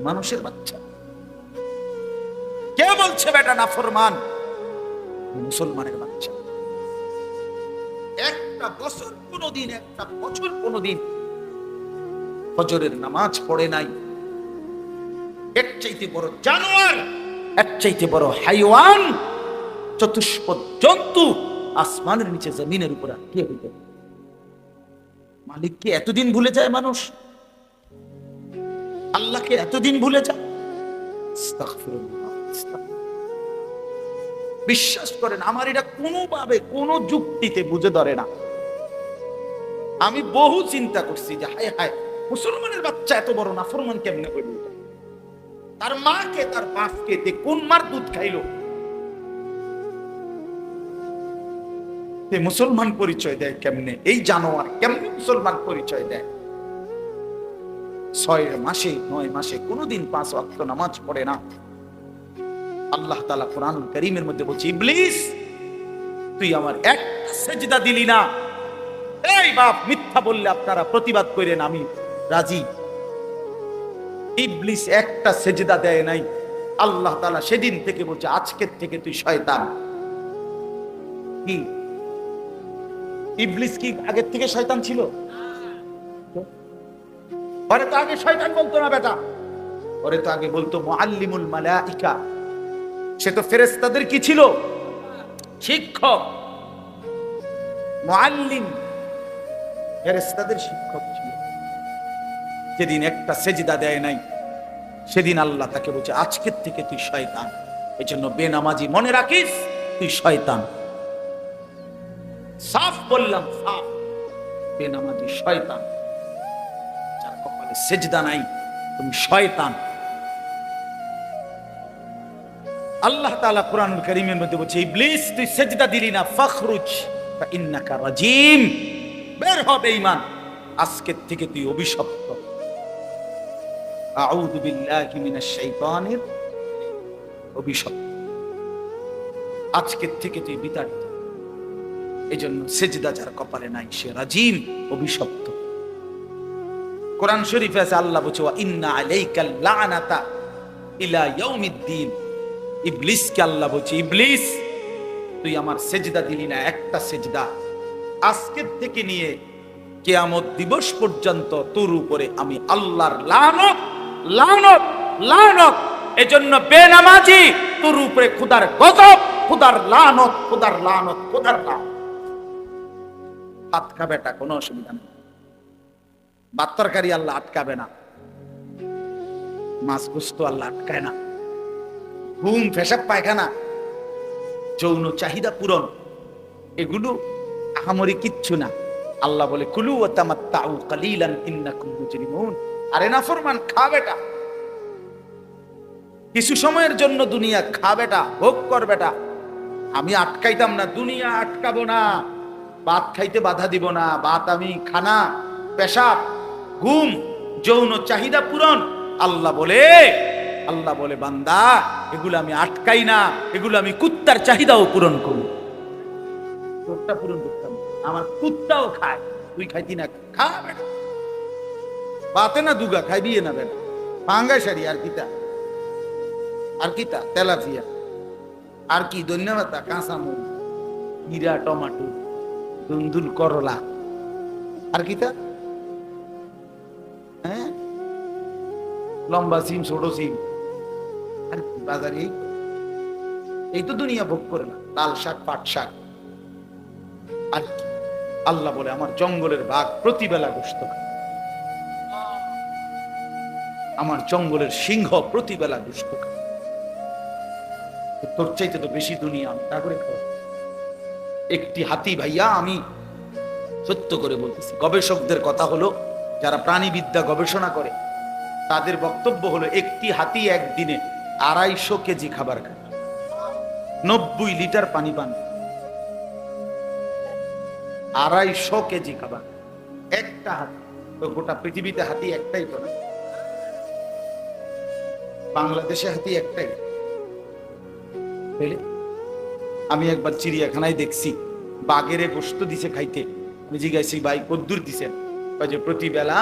মানুষের বাচ্চা। কে বলছে বেটা নাফরমান? মুসলমানের বাচ্চা। একটা বছর কোনদিন, একটা বছর কোনদিন ফজরের নামাজ পড়ে নাই। এর চাইতে বড় জানোয়ার, এর চাইতে বড় হাইওয়ান, চতুষ্পদ জন্তু আসমানের নিচে জমিনের উপর কে হইতে? মালিককে এতদিন ভুলে যায় মানুষ? আল্লাহকে এতদিন ভুলে যায়? বিশ্বাস করেন, আমার এটা কোনোভাবে কোনো যুক্তিতে বুঝে ধরে না। আমি বহু চিন্তা করছি যে হায় হায়, মুসলমানের বাচ্চা এত বড় নাফরমান কেমনে হইল? তার মাকে, তার বাপকে কোন মার দুধ খাইলো? মুসলমান পরিচয় দেয় কেমনে? এই জানোয়ার কেমনে মুসলমান পরিচয় দেয়? 6 মাসে 9 মাসে কোনদিন 5 ওয়াক্ত নামাজ পড়ে না। আল্লাহ তাআলা কোরআনুল কারীমের মধ্যে বলছে, ইবলিস তুই আমার একটা সেজদা দিলি না। এই বাপ, মিথ্যা বললে আপনারা প্রতিবাদ করেন, আমি রাজি। ইবলিস একটা সেজদা দেয় নাই। আল্লাহ তাআলা সেদিন থেকে বলছে, আজকের থেকে তুই শয়তান। কি ইবলিস কি আগের থেকে শয়তান ছিল? ওরে তো আগে শয়তান বলতো না বেটা, ওরে তো আগে বলতো মুআল্লিমুল মালাইকা। সে তো ফেরেশতাদের কি ছিল? শিক্ষক, মুআল্লিম, ফেরেশতাদের শিক্ষক ছিল। যেদিন একটা সেজদা দেয় নাই, সেদিন আল্লাহ তাকে বলছে, আজকের থেকে তুই শয়তান। এজন্য বেনামাজি মনে রাখিস, তুই শয়তান। সাফ বললাম, সাফ, বেনামাজি শয়তান। যার কপালে সেজদা নাই, তুমি শয়তান। আল্লাহ তাআলা কোরআনুল কারীমের মধ্যে বলছে, ইবলিস তুই সেজদা দিলি না, ফাখরুজ ফাইন্নাকা রাজিম, বের হ বেঈমান, আজকের থেকে তুই অভিশপ্ত। আউযু বিল্লাহি মিনাশ শাইতানির, অভিশপ্ত। আজকের থেকে তুই বিতাড়িত। এজন্য সেজদা যার কপালে নাই, সে রাজিম, অভিশপ্ত। কোরআন শরীফে আছে, আল্লাহ বলছে, ওয়া ইন্না আলাইকাল লানাতা ইলা ইয়াউমিদ্দিন। ইবলিসকে আল্লাহ বলছে, ইবলিস তুই আমার সেজদা দিলি না, একটা সেজদা, আজকের থেকে নিয়ে কিয়ামত দিবস পর্যন্ত তোর উপরে আমি আল্লাহর লানত, লানত, লানত। এজন্য বেনামাজি, তোর উপরে খোদার গজব, খোদার লানত, খোদার লানত, খোদার লানত। ভাত খাবে, এটা কোনো অসুবিধা নেই। ভাত তরকারি আল্লাহ আটকাবে না, মাছ গোস্ত আল্লাহ আটকায় না। ঘুম, পেশাব, পায়খানা, যৌন চাহিদা পূরণ, এগুলো আহামরি কিচ্ছু না। আল্লাহ বলে কুলু ওয়া তামাত্তাউ কালিলান ইন্নাকুম মুজরিমুন। আরে নাফরমান, খা বেটা, কিছু সময়ের জন্য দুনিয়া খা বেটা, ভোগ কর বেটা। আমি আটকাইতাম না, দুনিয়া আটকাবো না, ভাত খাইতে বাধা দিব না। ভাত আমি খানা, পেশাব, ঘুম, যৌন চাহিদা পূরণ, আল্লাহ বলে বান্দা, এগুলো আমি আটকাই না, এগুলো আমি কুত্তার চাহিদাও পূরণ করি। তোরটা পূরণ করতাম, আমার কুত্তাও খায়, তুই খাইতি না, খা বেটা। বাতে না দুগা খাই দিয়ে না বেটা, পাঙ্গাই সারি, আর কিতা তেলাপিয়া, আর কি ধন্যবাদ, কাঁচা মরিচ, জিরা, টমাটো, দুন্দুল, করলা, আর কিতা, হ্যাঁ, লম্বা সিম, ছোট সিম, আর বাজারে এই তো দুনিয়া ভোগ করে না। লাল শাক, পাট শাক, আর কি? আল্লাহ বলে আমার জঙ্গলের বাঘ প্রতিবেলা গোশত খায়, আমার জঙ্গলের সিংহ প্রতিবেলা গোশত খায়। তোর চাইতে তো বেশি দুনিয়া আমি তা করে খাওয়া। একটি হাতি, ভাইয়া আমি সত্য করে বলতেছি, গবেষকদের কথা হলো, যারা প্রাণীবিদ্যা গবেষণা করে তাদের বক্তব্য হলো, একটি হাতি একদিনে 250 কেজি খাবার খায়, 90 লিটার পানি পান, 250 কেজি খাবার। একটা হাতি তো, গোটা পৃথিবীতে হাতি একটাই তো না, বাংলাদেশে হাতি একটাই। আমি একবার চিড়িয়াখানায় দেখছি, বাঘেরে গোশত দিছে খাইতে। আমি জিজ্ঞাসি, ভাই কদ্দুর দিছেন? যে প্রতিবেলা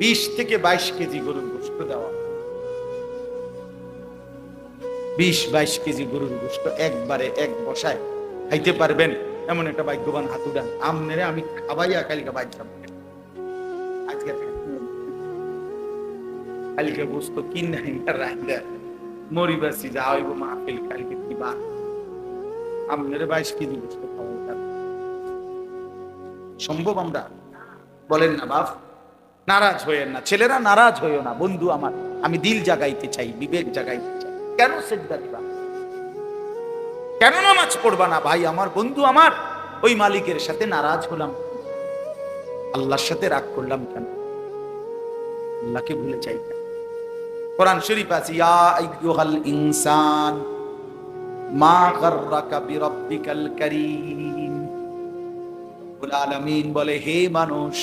20 থেকে 22 কেজি গরুর গোশত দেওয়া, 20-22 কেজি গরুর গোশত একবারে এক বসায় খাইতে পারবেন এমন একটা ভাগ্যবান হাত উঠান। আমনেরে আমি খাবাইয়া কালকে বাইতাম, আজকে কালকে গোশত কিনে রাখলে মরিবাসি যা হইব মাহফিল, কালকে কি বা আমনেরে 22 কেজি গোশত খাওয়া সম্ভব? আমরা বলেন না বাপ, নারাজ হইয়েন না, ছেলেরা নারাজ হইও না। বন্ধু আমার, আমি দিল জাগাইতে চাই, বিবেক জাগাইতে চাই। কেন সেজদা দিবা, কেন নামাজ পড়বা না? ভাই আমার, বন্ধু আমার, ওই মালিকের সাথে নারাজ হলাম, আল্লাহর সাথে রাগ করলাম কেন? আল্লাহকে ভুলে চাই কেন? কোরআন শরীফ আছে, ইয়া আইয়ুহাল ইনসান মা গাররাকা বিরাব্বিকাল কারীম। রব্বুল আলামিন বলে, হে মানুষ,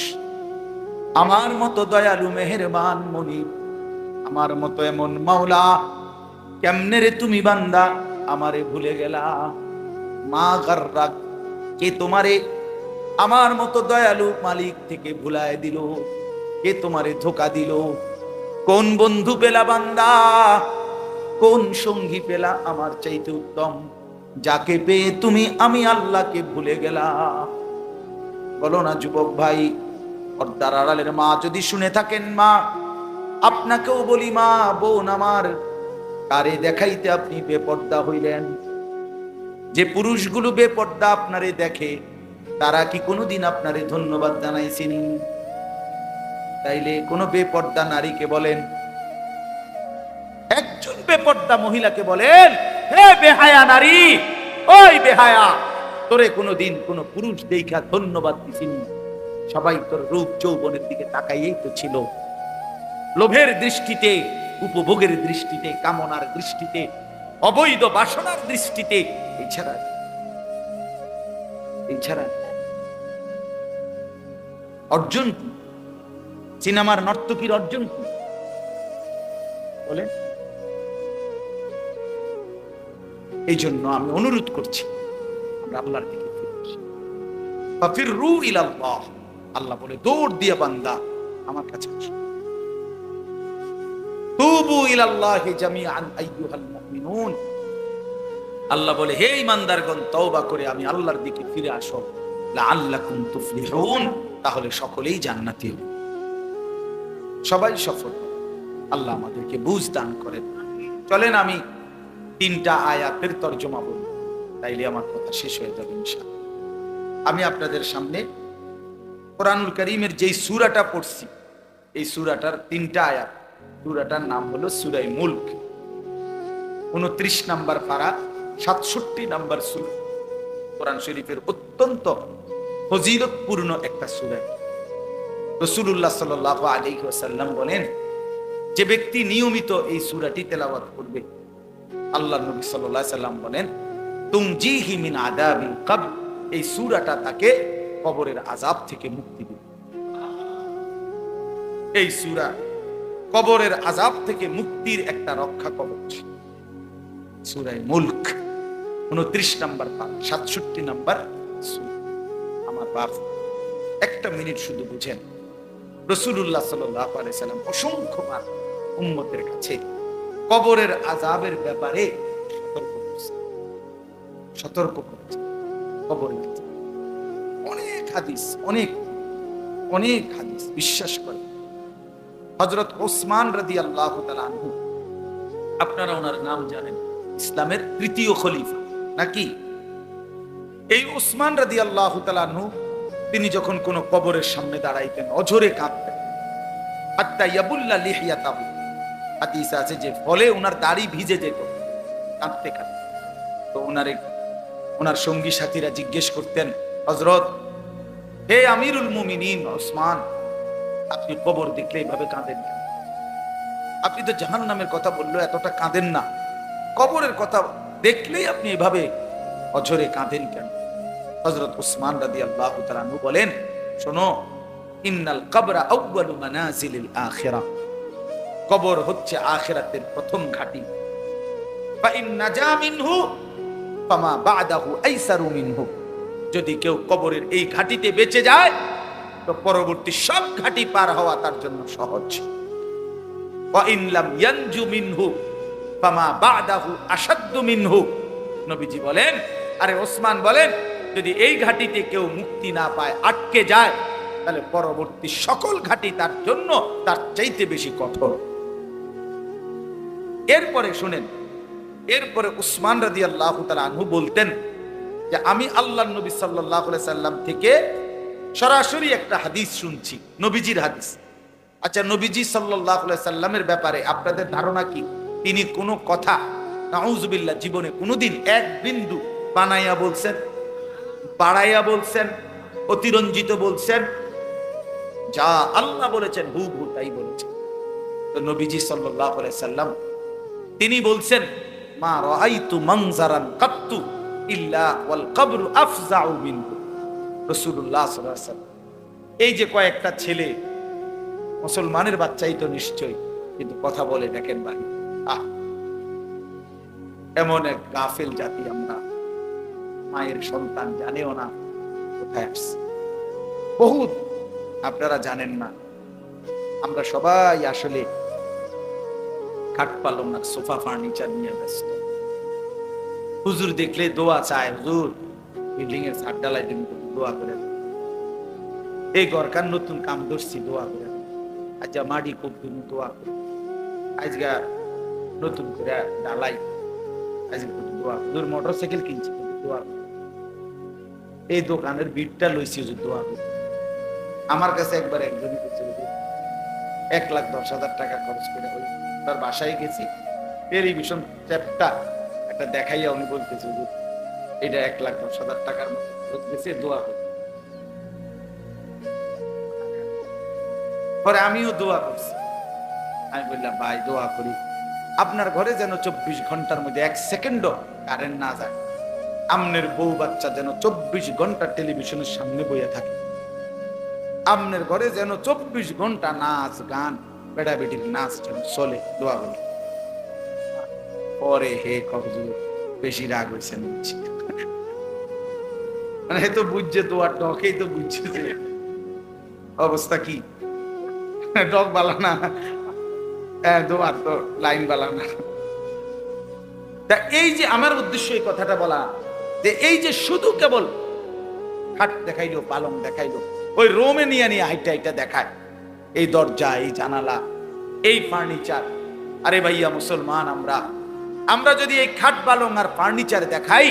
আমার মতো দয়ালু মেহেরবান মনিব, আমার মতো এমন মাওলা, কেমনে রে তুমি বান্দা আমারে ভুলে গেলা? মা গাররাক, কে তোমারে আমার মতো দয়ালু মালিক থেকে ভুলায় দিল? কে তোমারে ধোকা দিল? কোন বন্ধু পেলা বান্দা, কোন সঙ্গী পেলা আমার চাইতে উত্তম, যাকে পেয়ে তুমি আমি আল্লাহকে ভুলে গেলা? বলো না যুবক ভাই, পর্দার আড়ালের মা যদি শুনে থাকেন, মা আপনাকেও বলি, মা বোন আমার, কারে দেখাইতে আপনি বেপর্দা হইলেন? যে পুরুষগুলো বেপর্দা আপনারে দেখে, তারা কি কোনোদিন আপনারে ধন্যবাদ জানাইছেন? তাইলে কোন বেপর্দা নারীকে বলেন, একজন বেপর্দা মহিলাকে বলেন, হে বেহায়া নারী, ওই বেহায়া, তোরে কোনোদিন কোন পুরুষ দেখা ধন্যবাদ দিছিস? সবাই তোর রূপ যৌবনের দিকে তাকাইয়েই তো ছিল, লোভের দৃষ্টিতে, উপভোগের দৃষ্টিতে, কামনার দৃষ্টিতে, অবৈধ বাসনার দৃষ্টিতে। এছাড়া অর্জন কি? সিনেমার নর্তকীর অর্জন কি বলে? এই জন্য আমি অনুরোধ করছি, আমরা আল্লাহর দিকে ফাফিরু ইলাল্লাহ। আল্লাহ বলে, দৌড় দিয়া বান্দা আমার কাছে আসো। তুবু ইলাল্লাহি জামিআন আইয়ুহাল মুমিনুন। আল্লাহ বলে, হে ঈমানদারগণ, তওবা করে আমি আল্লাহর দিকে ফিরে আসো, লাআল্লাকুম তুফলিহুন, তাহলে সকলেই জান্নাতি হবে, সবাই সফল। আল্লাহ আমাদেরকে বুঝ দান করেন। চলেন আমি 3টা আয়াতের তরজমা বলি, তাইলে আমার কথা শেষ হয়ে যাবে ইনশাআল্লাহ। আমি আপনাদের সামনে কোরআনুল কারীমের যেই সূরাটা পড়ছি, এই সূরাটার 3টা আয়াত। সূরাটার নাম হলো সূরা মুলক। 29 নম্বর পারা, 67 নম্বর সূরা। কোরআন শরীফের অত্যন্ত ফজিলতপূর্ণ একটা সূরা। রাসূলুল্লাহ সাল্লাল্লাহু আলাইহি ওয়াসাল্লাম বলেন, যে ব্যক্তি নিয়মিত এই সূরাটি তেলাওয়াত করবে, আল্লাহর নবী সাল্লাল্লাহু আলাইহি ওয়াসাল্লাম বলেন, তুমজিহি মিন আযাবিল কবর, এই সূরাটা তাকে কবরের আযাব থেকে মুক্তি দিবে। এই সূরা কবরের আযাব থেকে মুক্তির একটা রক্ষা কবচ। সূরা মুলক 29 নম্বর পারা, 67 নম্বর সূরা। আমার বাপ, একটা মিনিট শুধু বুঝেন, রাসূলুল্লাহ সাল্লাল্লাহু আলাইহি ওয়াসাল্লাম অসংখ্যবার উম্মতের কাছে কবরের আযাবের ব্যাপারে সতর্ক করেছে। কবরের অনেক হাদিস, অনেক অনেক হাদিস বিশ্বাস করে। হযরত ওসমান রাদিয়াল্লাহু তাআলা আনহু, আপনারা ওনার নাম জানেন, ইসলামের 3য় খলিফা নাকি? এই ওসমান রাদিয়াল্লাহু তাআলা আনহু, তিনি যখন কোন কবরের সামনে দাঁড়াইতেন, অঝরে কাঁদতেন। হাত্তা ইয়াবুল্লা লিহিয়াতাহু, হাদিস আছে যে ফলে ওনার দাড়ি ভিজে যেত কাঁদতে কাঁদতে। তো ওনার সঙ্গী সাথীরা জিজ্ঞেস করতেন, হযরত, হে আমিরুল মুমিনিন ওসমান, আপনি কবর দেখলে এইভাবে কাঁদেন কেন? আপনি তো জাহান্নামের কথা বললো, এতটা কাঁদেন না, কবরের কথা দেখলেই আপনি এভাবে অঝরে কাঁদেন কেন? হযরত ওসমান রাদিয়াল্লাহু তাআলা আনহু বলেন, শোনো, ইন্নাল কবরা আউয়ালু মানাজিলিল আখিরাহ, কবর হচ্ছে আখিরাতের প্রথম ঘাঁটি। ফা ইন নাজা মিনহু ফামা বা'দাহু আইসারু মিনহু, যদি কেউ কবরের এই ঘাঁটিতে বেঁচে যায়, তো পরবর্তী সব ঘাঁটি পার হওয়া তার জন্য সহজ। ওয়া ইন লাম ইয়ানজু মিনহু ফামা বা'দাহু আশাদ্দু মিনহু, নবীজি বলেন, আরে ওসমান বলেন, যদি এই ঘাঁটিতে কেউ মুক্তি না পায়, আটকে যায়, তাহলে পরবর্তী সকল ঘাঁটি তার জন্য তার চাইতে বেশি কঠোর। এরপরে শুনেন, এরপরে উসমান রাদিয়াল্লাহু তাআলা আনহু বলতেন যে আমি আল্লাহর নবী সাল্লাল্লাহু আলাইহি সাল্লাম থেকে সরাসরি একটা হাদিস শুনছি, নবীজির হাদিস। আচ্ছা, নবীজি সাল্লাল্লাহু আলাইহি সাল্লামের ব্যাপারে আপনাদের ধারণা কি? তিনি কোনো কথা নাউযুবিল্লাহ জীবনে কোনোদিন এক বিন্দু বানাইয়া বলছেন, বাড়াইয়া বলছেন, অতিরঞ্জিত বলছেন? যা আল্লাহ বলেছেন হুবহু তাই বলেছেন। তো নবীজি সাল্লাল্লাহু আলাইহি সাল্লাম তিনি বলছেন, মা রাআইতু মানজারান কাত্তু ইল্লা ওয়াল কবরু আফজাউ মিনহু। রাসূলুল্লাহ সাল্লাল্লাহু আলাইহি ওয়াসাল্লাম, এই যে কয়েকটা ছেলে, মুসলমানের বাচ্চাই তো নিশ্চয়ই, কিন্তু কথা বলে দেখেন ভাই, এমন এক গাফেল জাতি আমরা, মায়ের সন্তান জানেও না কোথায় আসছে। বহুত আপনারা জানেন না, আমরা সবাই আসলে খাট পালং না সোফা ফার্নিচার নিয়ে ব্যস্ত। হুজুর দেখলে দোয়া চায়, হুজুর বিল্ডিং এর ছাদ ঢালাই দিন, দোয়া করে। এই গরকার নতুন কাম ধরছি, দোয়া করে। আচ্ছা, মাটি খুব দিন, দোয়া করে। আজকে নতুন করে ঢালাই, আজকে দোয়া। হুজুর মোটরসাইকেল কিনছি, দোয়া করে। এই দোকানের বিটটা লইছি, হুজুর দোয়া করে। আমার কাছে একবার একজনই করছে, 1,10,000 টাকা খরচ করে হই, তার বাসায় গেছি, টেলিভিশন চ্যাপটা একটা দেখাইয়া উনি বলতেছে, এটা 1,10,000 টাকার মতো খরচ গেছে, দোয়া করি। পরে আমিও দোয়া করছি। আমি বললাম, ভাই দোয়া করি আপনার ঘরে যেন 24 ঘন্টার মধ্যে 1 সেকেন্ডও কারেন্ট না যায়, আমনের বউ বাচ্চা যেন 24 ঘন্টা টেলিভিশনের সামনে বইয়া থাকে, আমনের ঘরে যেন 24 ঘন্টা নাচ গান, বেটা বেটির নাচ যেন চলে, দোয়া করি। পরে হে কবজু বেশি রাগ হয়েছে, মানে তো বুঝছে, দোয়ার ডকেই তো বুঝছে যে অবস্থা কি, ডক বালানা, দোয়ার তো লাইন বালানা। তা এই যে আমার উদ্দেশ্য এই কথাটা বলা, যে এই যে শুধু কেবল খাট দেখাইলো, পালং দেখাইলো, ওই রোমে নিয়ে নিয়ে হাইটা হাইটা দেখায়, এই দরজা, এই জানালা, এই ফার্নিচার। আরে ভাইয়া মুসলমান, আমরা যদি এই খাট পালং আর ফার্নিচার দেখাই,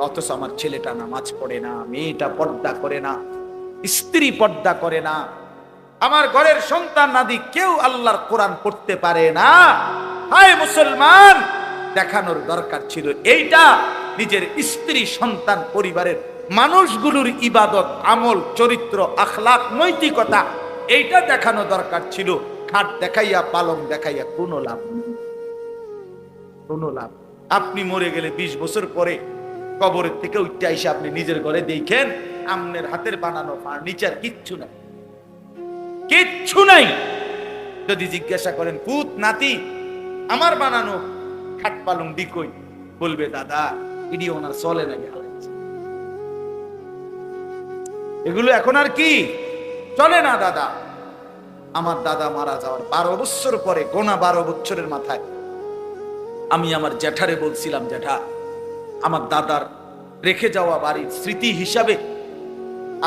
অথচ আমার ছেলেটা নামাজ পড়ে না, মেয়েটা পর্দা করে না, স্ত্রী পর্দা করে না, আমার ঘরের সন্তান নাদি কেউ আল্লাহর কোরআন পড়তে পারে না। হায় মুসলমান, দেখানোর দরকার ছিল এইটা নিজের স্ত্রী, সন্তান, পরিবারের মানুষগুলোর ইবাদত, আমল, চরিত্র, আখলাক, নৈতিকতা, এইটা দেখানো দরকার ছিল। খাট দেখাইয়া, পালং দেখাইয়া কোনো লাভ নেই, কোনো লাভ। আপনি মরে গেলে 20 বছর পরে কবরের থেকে উঠতে এসে আপনি নিজের ঘরে দেখেন আপনার হাতের বানানো ফার্নিচার কিচ্ছু নাই, কিচ্ছু নাই। যদি জিজ্ঞাসা করেন পুত নাতি আমার বানানো খাট পালং দিকই, বলবে দাদা ইডি ওনার চলে না, এগুলো এখন আর কি চলে না দাদা। আমার দাদা মারা যাওয়ার 12 বছর পরে, গোনা 12 বছরের মাথায় আমি আমার জ্যাঠারে বলছিলাম, জ্যাঠা আমার দাদার রেখে যাওয়া বাড়ির স্মৃতি হিসাবে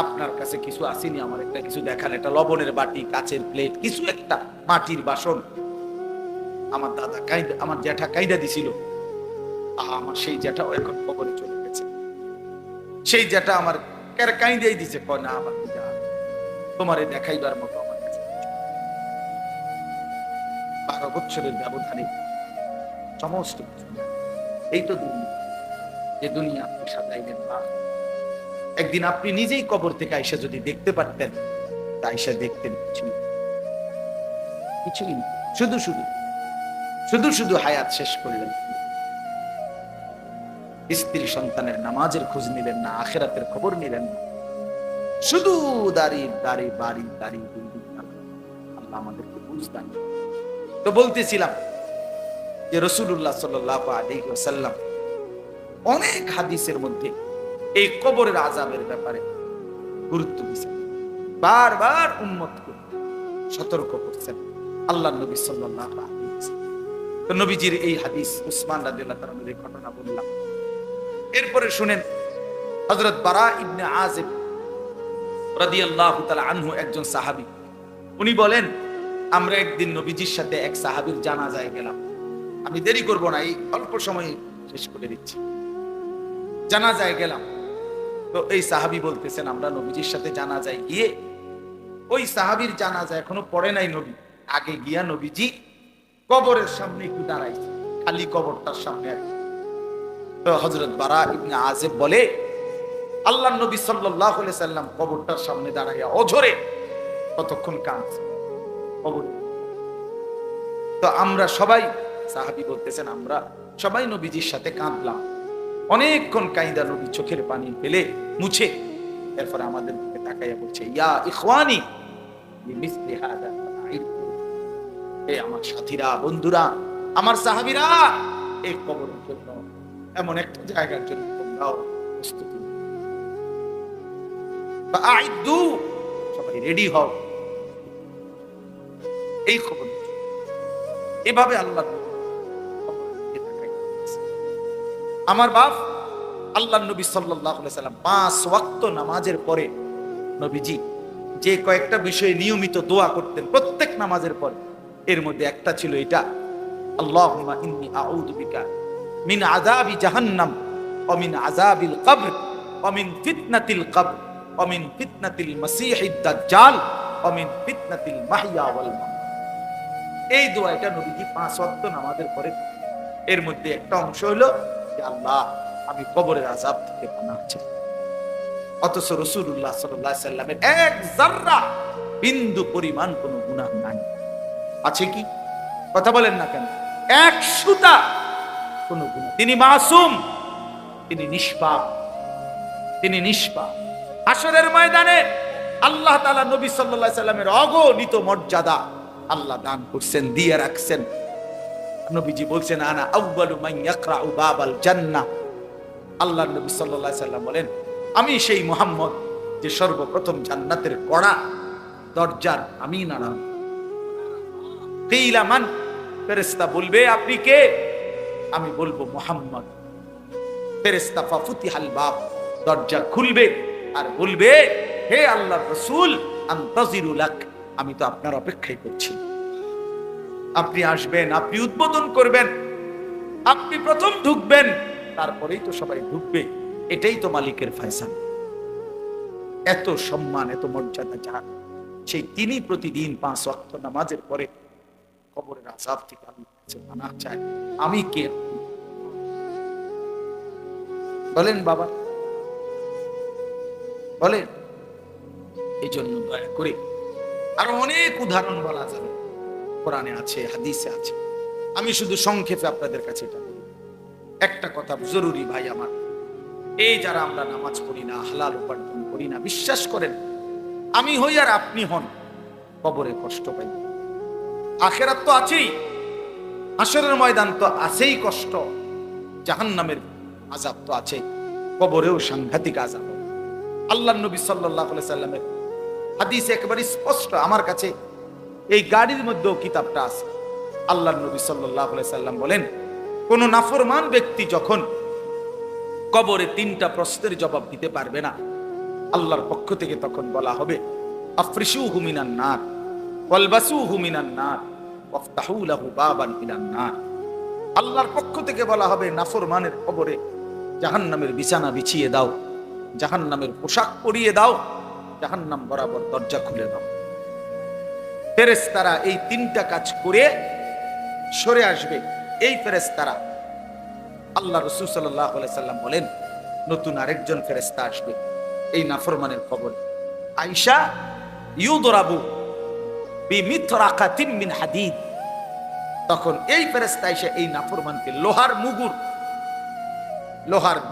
আপনার কাছে কিছু আসেনি, আমার একটা কিছু দেখান, একটা লবণের বাটি, কাচের প্লেট, কিছু একটা মাটির বাসন। আমার দাদা আমার জ্যাঠা কাইদা দিছিল। আমার সেই জ্যাঠাও এখন কবরে চলে গেছে। সেই জ্যাঠা আমার কাইদাই দিছে, কয় না আমার তোমারে দেখাইবার মতো আমার কাছে 12 বছরের ব্যবধানে সমস্ত এই তো দুনিয়া, যে দুনিয়া আপনি সাজাইলেন না। একদিন আপনি নিজেই কবর থেকে আইসা যদি দেখতে পারতেন, তা আইসা দেখতেন কিছুই কিছুই, শুধু শুধু শুধু শুধু হায়াত শেষ করলেন। স্ত্রী সন্তানের নামাজের খোঁজ নিলেন না, আখিরাতের খবর নিলেন না, শুধু দাড়ি দাড়ি বাড়ি দাড়ি। আল্লাহ আমাদেরকে বুঝদান। তো বলতেছিলাম যে রাসূলুল্লাহ সাল্লাল্লাহু আলাইহি ওয়াসাল্লাম অনেক হাদিসের মধ্যে এই কবরের আযাবের ব্যাপারে গুরুত্ব দিয়েছেন, বারবার উম্মতকে সতর্ক করছেন আল্লাহর নবী সাল্লাল্লাহু আলাইহি ওয়াসাল্লাম। তো নবীজির এই হাদিস, উসমান রাদিয়াল্লাহু তাআলার এই ঘটনা বললাম। এরপরে শুনেন, হযরত বারা ইবনে আযিব রাদিয়াল্লাহু তাআলা আনহু একজন সাহাবী, উনি বলেন আমরা একদিন নবীজির সাথে এক সাহাবীর জানাজায় গেলাম। আমি দেরি করব না, এই অল্প সময় শেষ করে দিচ্ছি। জানাজায় গেলাম, তো এই সাহাবী বলতেছেন আমরা নবীজির সাথে জানাজায় গিয়ে, ওই সাহাবীর জানাজা এখনো পড়ে নাই নবী, আগে গিয়া নবীজি কবরের সামনে একটু দাঁড়াইছে, খালি কবরটার সামনে। তো হযরত বারা ইবনে আযিব বলে আল্লাহর নবী সাল্লাল্লাহু আলাইহি সাল্লাম কবরটার সামনে দাঁড়াইয়া অঝরে কতক্ষণ কাঁদছে কবর। তো আমরা সবাই, সাহাবী বলতেছেন আমরা সবাই নবীজির সাথে কাঁদলাম, অনেকক্ষণ কাঁদা নবী চোখের পানি ফেলে মুছে, এরপর আমাদের দিকে তাকাইয়া বলছে ইয়া ইখওয়ানি বিমিসলি হাদা ফাআইদু, এ আমার সাথীরা, বন্ধুরা, আমার সাহাবীরা, এই কবরের জন্য, এমন একটা জায়গার জন্য তোমরাও প্রস্তুতি ফাআইদু, সবাই রেডি হও এই খবর। এভাবে আল্লাহ আমার বাপ আল্লাহর নবী সাল্লাল্লাহু আলাইহি সাল্লাম 5 ওয়াক্ত নামাজের পরে নবীজি যে কয়েকটা বিষয়ে নিয়মিত দোয়া করতেন প্রত্যেক নামাজের পরে, এর মধ্যে একটা ছিল এটা, আল্লাহুম্মা ইন্নী আউযু বিকা মিন আযাবি জাহান্নাম ওয়া মিন আযাবিল কবর ওয়া মিন ফিতনাতিল কবর ওয়া মিন ফিতনাতিল মাসীহিদ দাজ্জাল ওয়া মিন ফিতনাতিল মাহইয়া ওয়াল মামাত। এই দোয়াটা নবীজি 5 ওয়াক্ত নামাজের পরে, এর মধ্যে একটা অংশ হলো যে আল্লাহ আমি কবরের আযাব থেকে পানাহ চাই। অথচ রাসূলুল্লাহ সাল্লাল্লাহু আলাইহি সাল্লামের এক যাররা বিন্দু পরিমাণ কোনো গুনাহ নাই, আছে কি? কথা বলেন না কেন? এক সুতা কোনো গুনাহ, তিনি মাসুম, তিনি নিষ্পাপ, তিনি নিষ্পাপ। হাসরের ময়দানে আল্লাহ তাআলা নবী সাল্লাল্লাহু আলাইহি সাল্লামের অগণিত মর্যাদা আল্লাহ দান করছেন, দিয়ে রাখছেন। নবীজি বলছেন আনা আউয়ালু মান ইয়াকরাউ বাবাল জান্নাহ, আল্লাহর নবী সাল্লাল্লাহু আলাইহি সাল্লাম বলেন আমি সেই মুহাম্মদ যে সর্বপ্রথম জান্নাতের কড়া দরজার আমি নাড়াম। কিলা মান, ফেরেশতা বলবে আপনি কে? আমি বলবো মুহাম্মদ। ফেরেশতা ফাফুতিহাল বাব, দরজা খুলবে আর বলবে হে আল্লাহর রাসূল আনতাজিরু লাক, আমি তো আপনার অপেক্ষাই করছি, আপনি আসবেন, আপনি উদ্বোধন করবেন, আপনি প্রথম ঢুকবেন, তারপরেই তো সবাই ঢুকবে, এটাই তো মালিকের ফয়সালা। এত সম্মান, এত মর্যাদা যার, সেই তিনি প্রতিদিন 5 ওয়াক্ত নামাজের পরে কবরের আযাব থেকে আল্লাহর কাছে পানাহ চায়। আমি কে? বলেন বাবা, বলেন। এই জন্য দয়া করে, আরো অনেক উদাহরণ বলা যাবে, কোরআনে আছে, হাদিসে আছে। আমি শুধু সংক্ষেপে আপনাদের কাছে এটা বলি। একটা কথা জরুরি ভাই আমার, এই যারা আমরা নামাজ পড়ি না, হালাল উপার্জন করি না, বিশ্বাস করেন, আমি হই আর আপনি হন, কবরে কষ্ট পাই। আখিরাত তো আছেই, হাসরের ময়দান তো আছেই কষ্ট, জাহান্নামের আযাব তো আছেই, কবরেও সাংঘাতিক আযাব। আল্লাহর নবী সাল্লাল্লাহু আলাইহি সাল্লামের হাদিস একেবারে স্পষ্ট, আমার কাছে এই গাড়ির মধ্যেও কিতাবটা আছে। আল্লাহর নবী সাল্লাল্লাহু আলাইহি সাল্লাম বলেন, কোন নাফরমান ব্যক্তি যখন কবরে 3টা প্রশ্নের জবাব দিতে পারবে না, আল্লাহর পক্ষ থেকে তখন বলা হবে, আফরিশুহু মিনান নার ওয়ালবাসুহু মিনান নার ওয়াফতাহু লাহু বাবান ইলান নার। আল্লাহর পক্ষ থেকে বলা হবে, নাফরমানের কবরে জাহান্নামের বিছানা বিছিয়ে দাও, জাহান্নামের পোশাক পরিয়ে দাও, জাহান্নাম বরাবর দরজা খুলে দাও। ফেরেশতারা এই 3টা কাজ করে সরে আসবে। এই ফেরেশতারা, আল্লাহ রাসূল সাল্লাল্লাহু আলাইহি সাল্লাম বলেন, নতুন আরেকজন ফেরেশতা আসবে এই নাফরমানের কবরে। আয়েশা, ইউদরাবু বিমিতরাকাতিন মিন হাদিদ। তখন এই ফেরেশতা এসে এই নাফরমানকে লোহার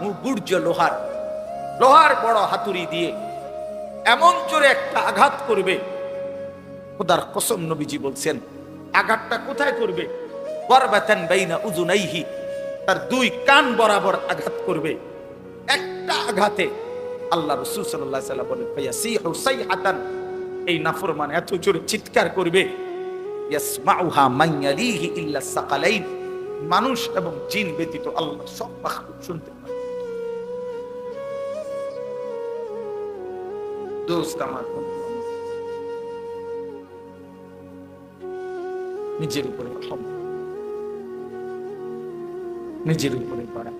মুগুর যে লোহার বড় হাতুড়ি দিয়ে এমন জোরে একটা আঘাত করবে, খোদার কসম নবীজি বলছেন, আঘাতটা কোথায় করবে? বরবাতান বাইনা উযুনাইহি, তার 2 কান বরাবর আঘাত করবে। একটা আঘাতে আল্লাহ রাসূল সাল্লাল্লাহু আলাইহি ওয়াসাল্লাম বলেন, ফায়াসিহু সাইহাতান, এই নাফরমান এত জোরে চিৎকার করবে, ইয়াসমাউহা মান ইয়ালিহি ইল্লা সাকালাইন, মানুষ এবং জিন ব্যতীত আল্লাহর সব মাখলুক শুনতে পায়। দোস্ত আমার, নিজের উপরে রহম, নিজের উপরে করা।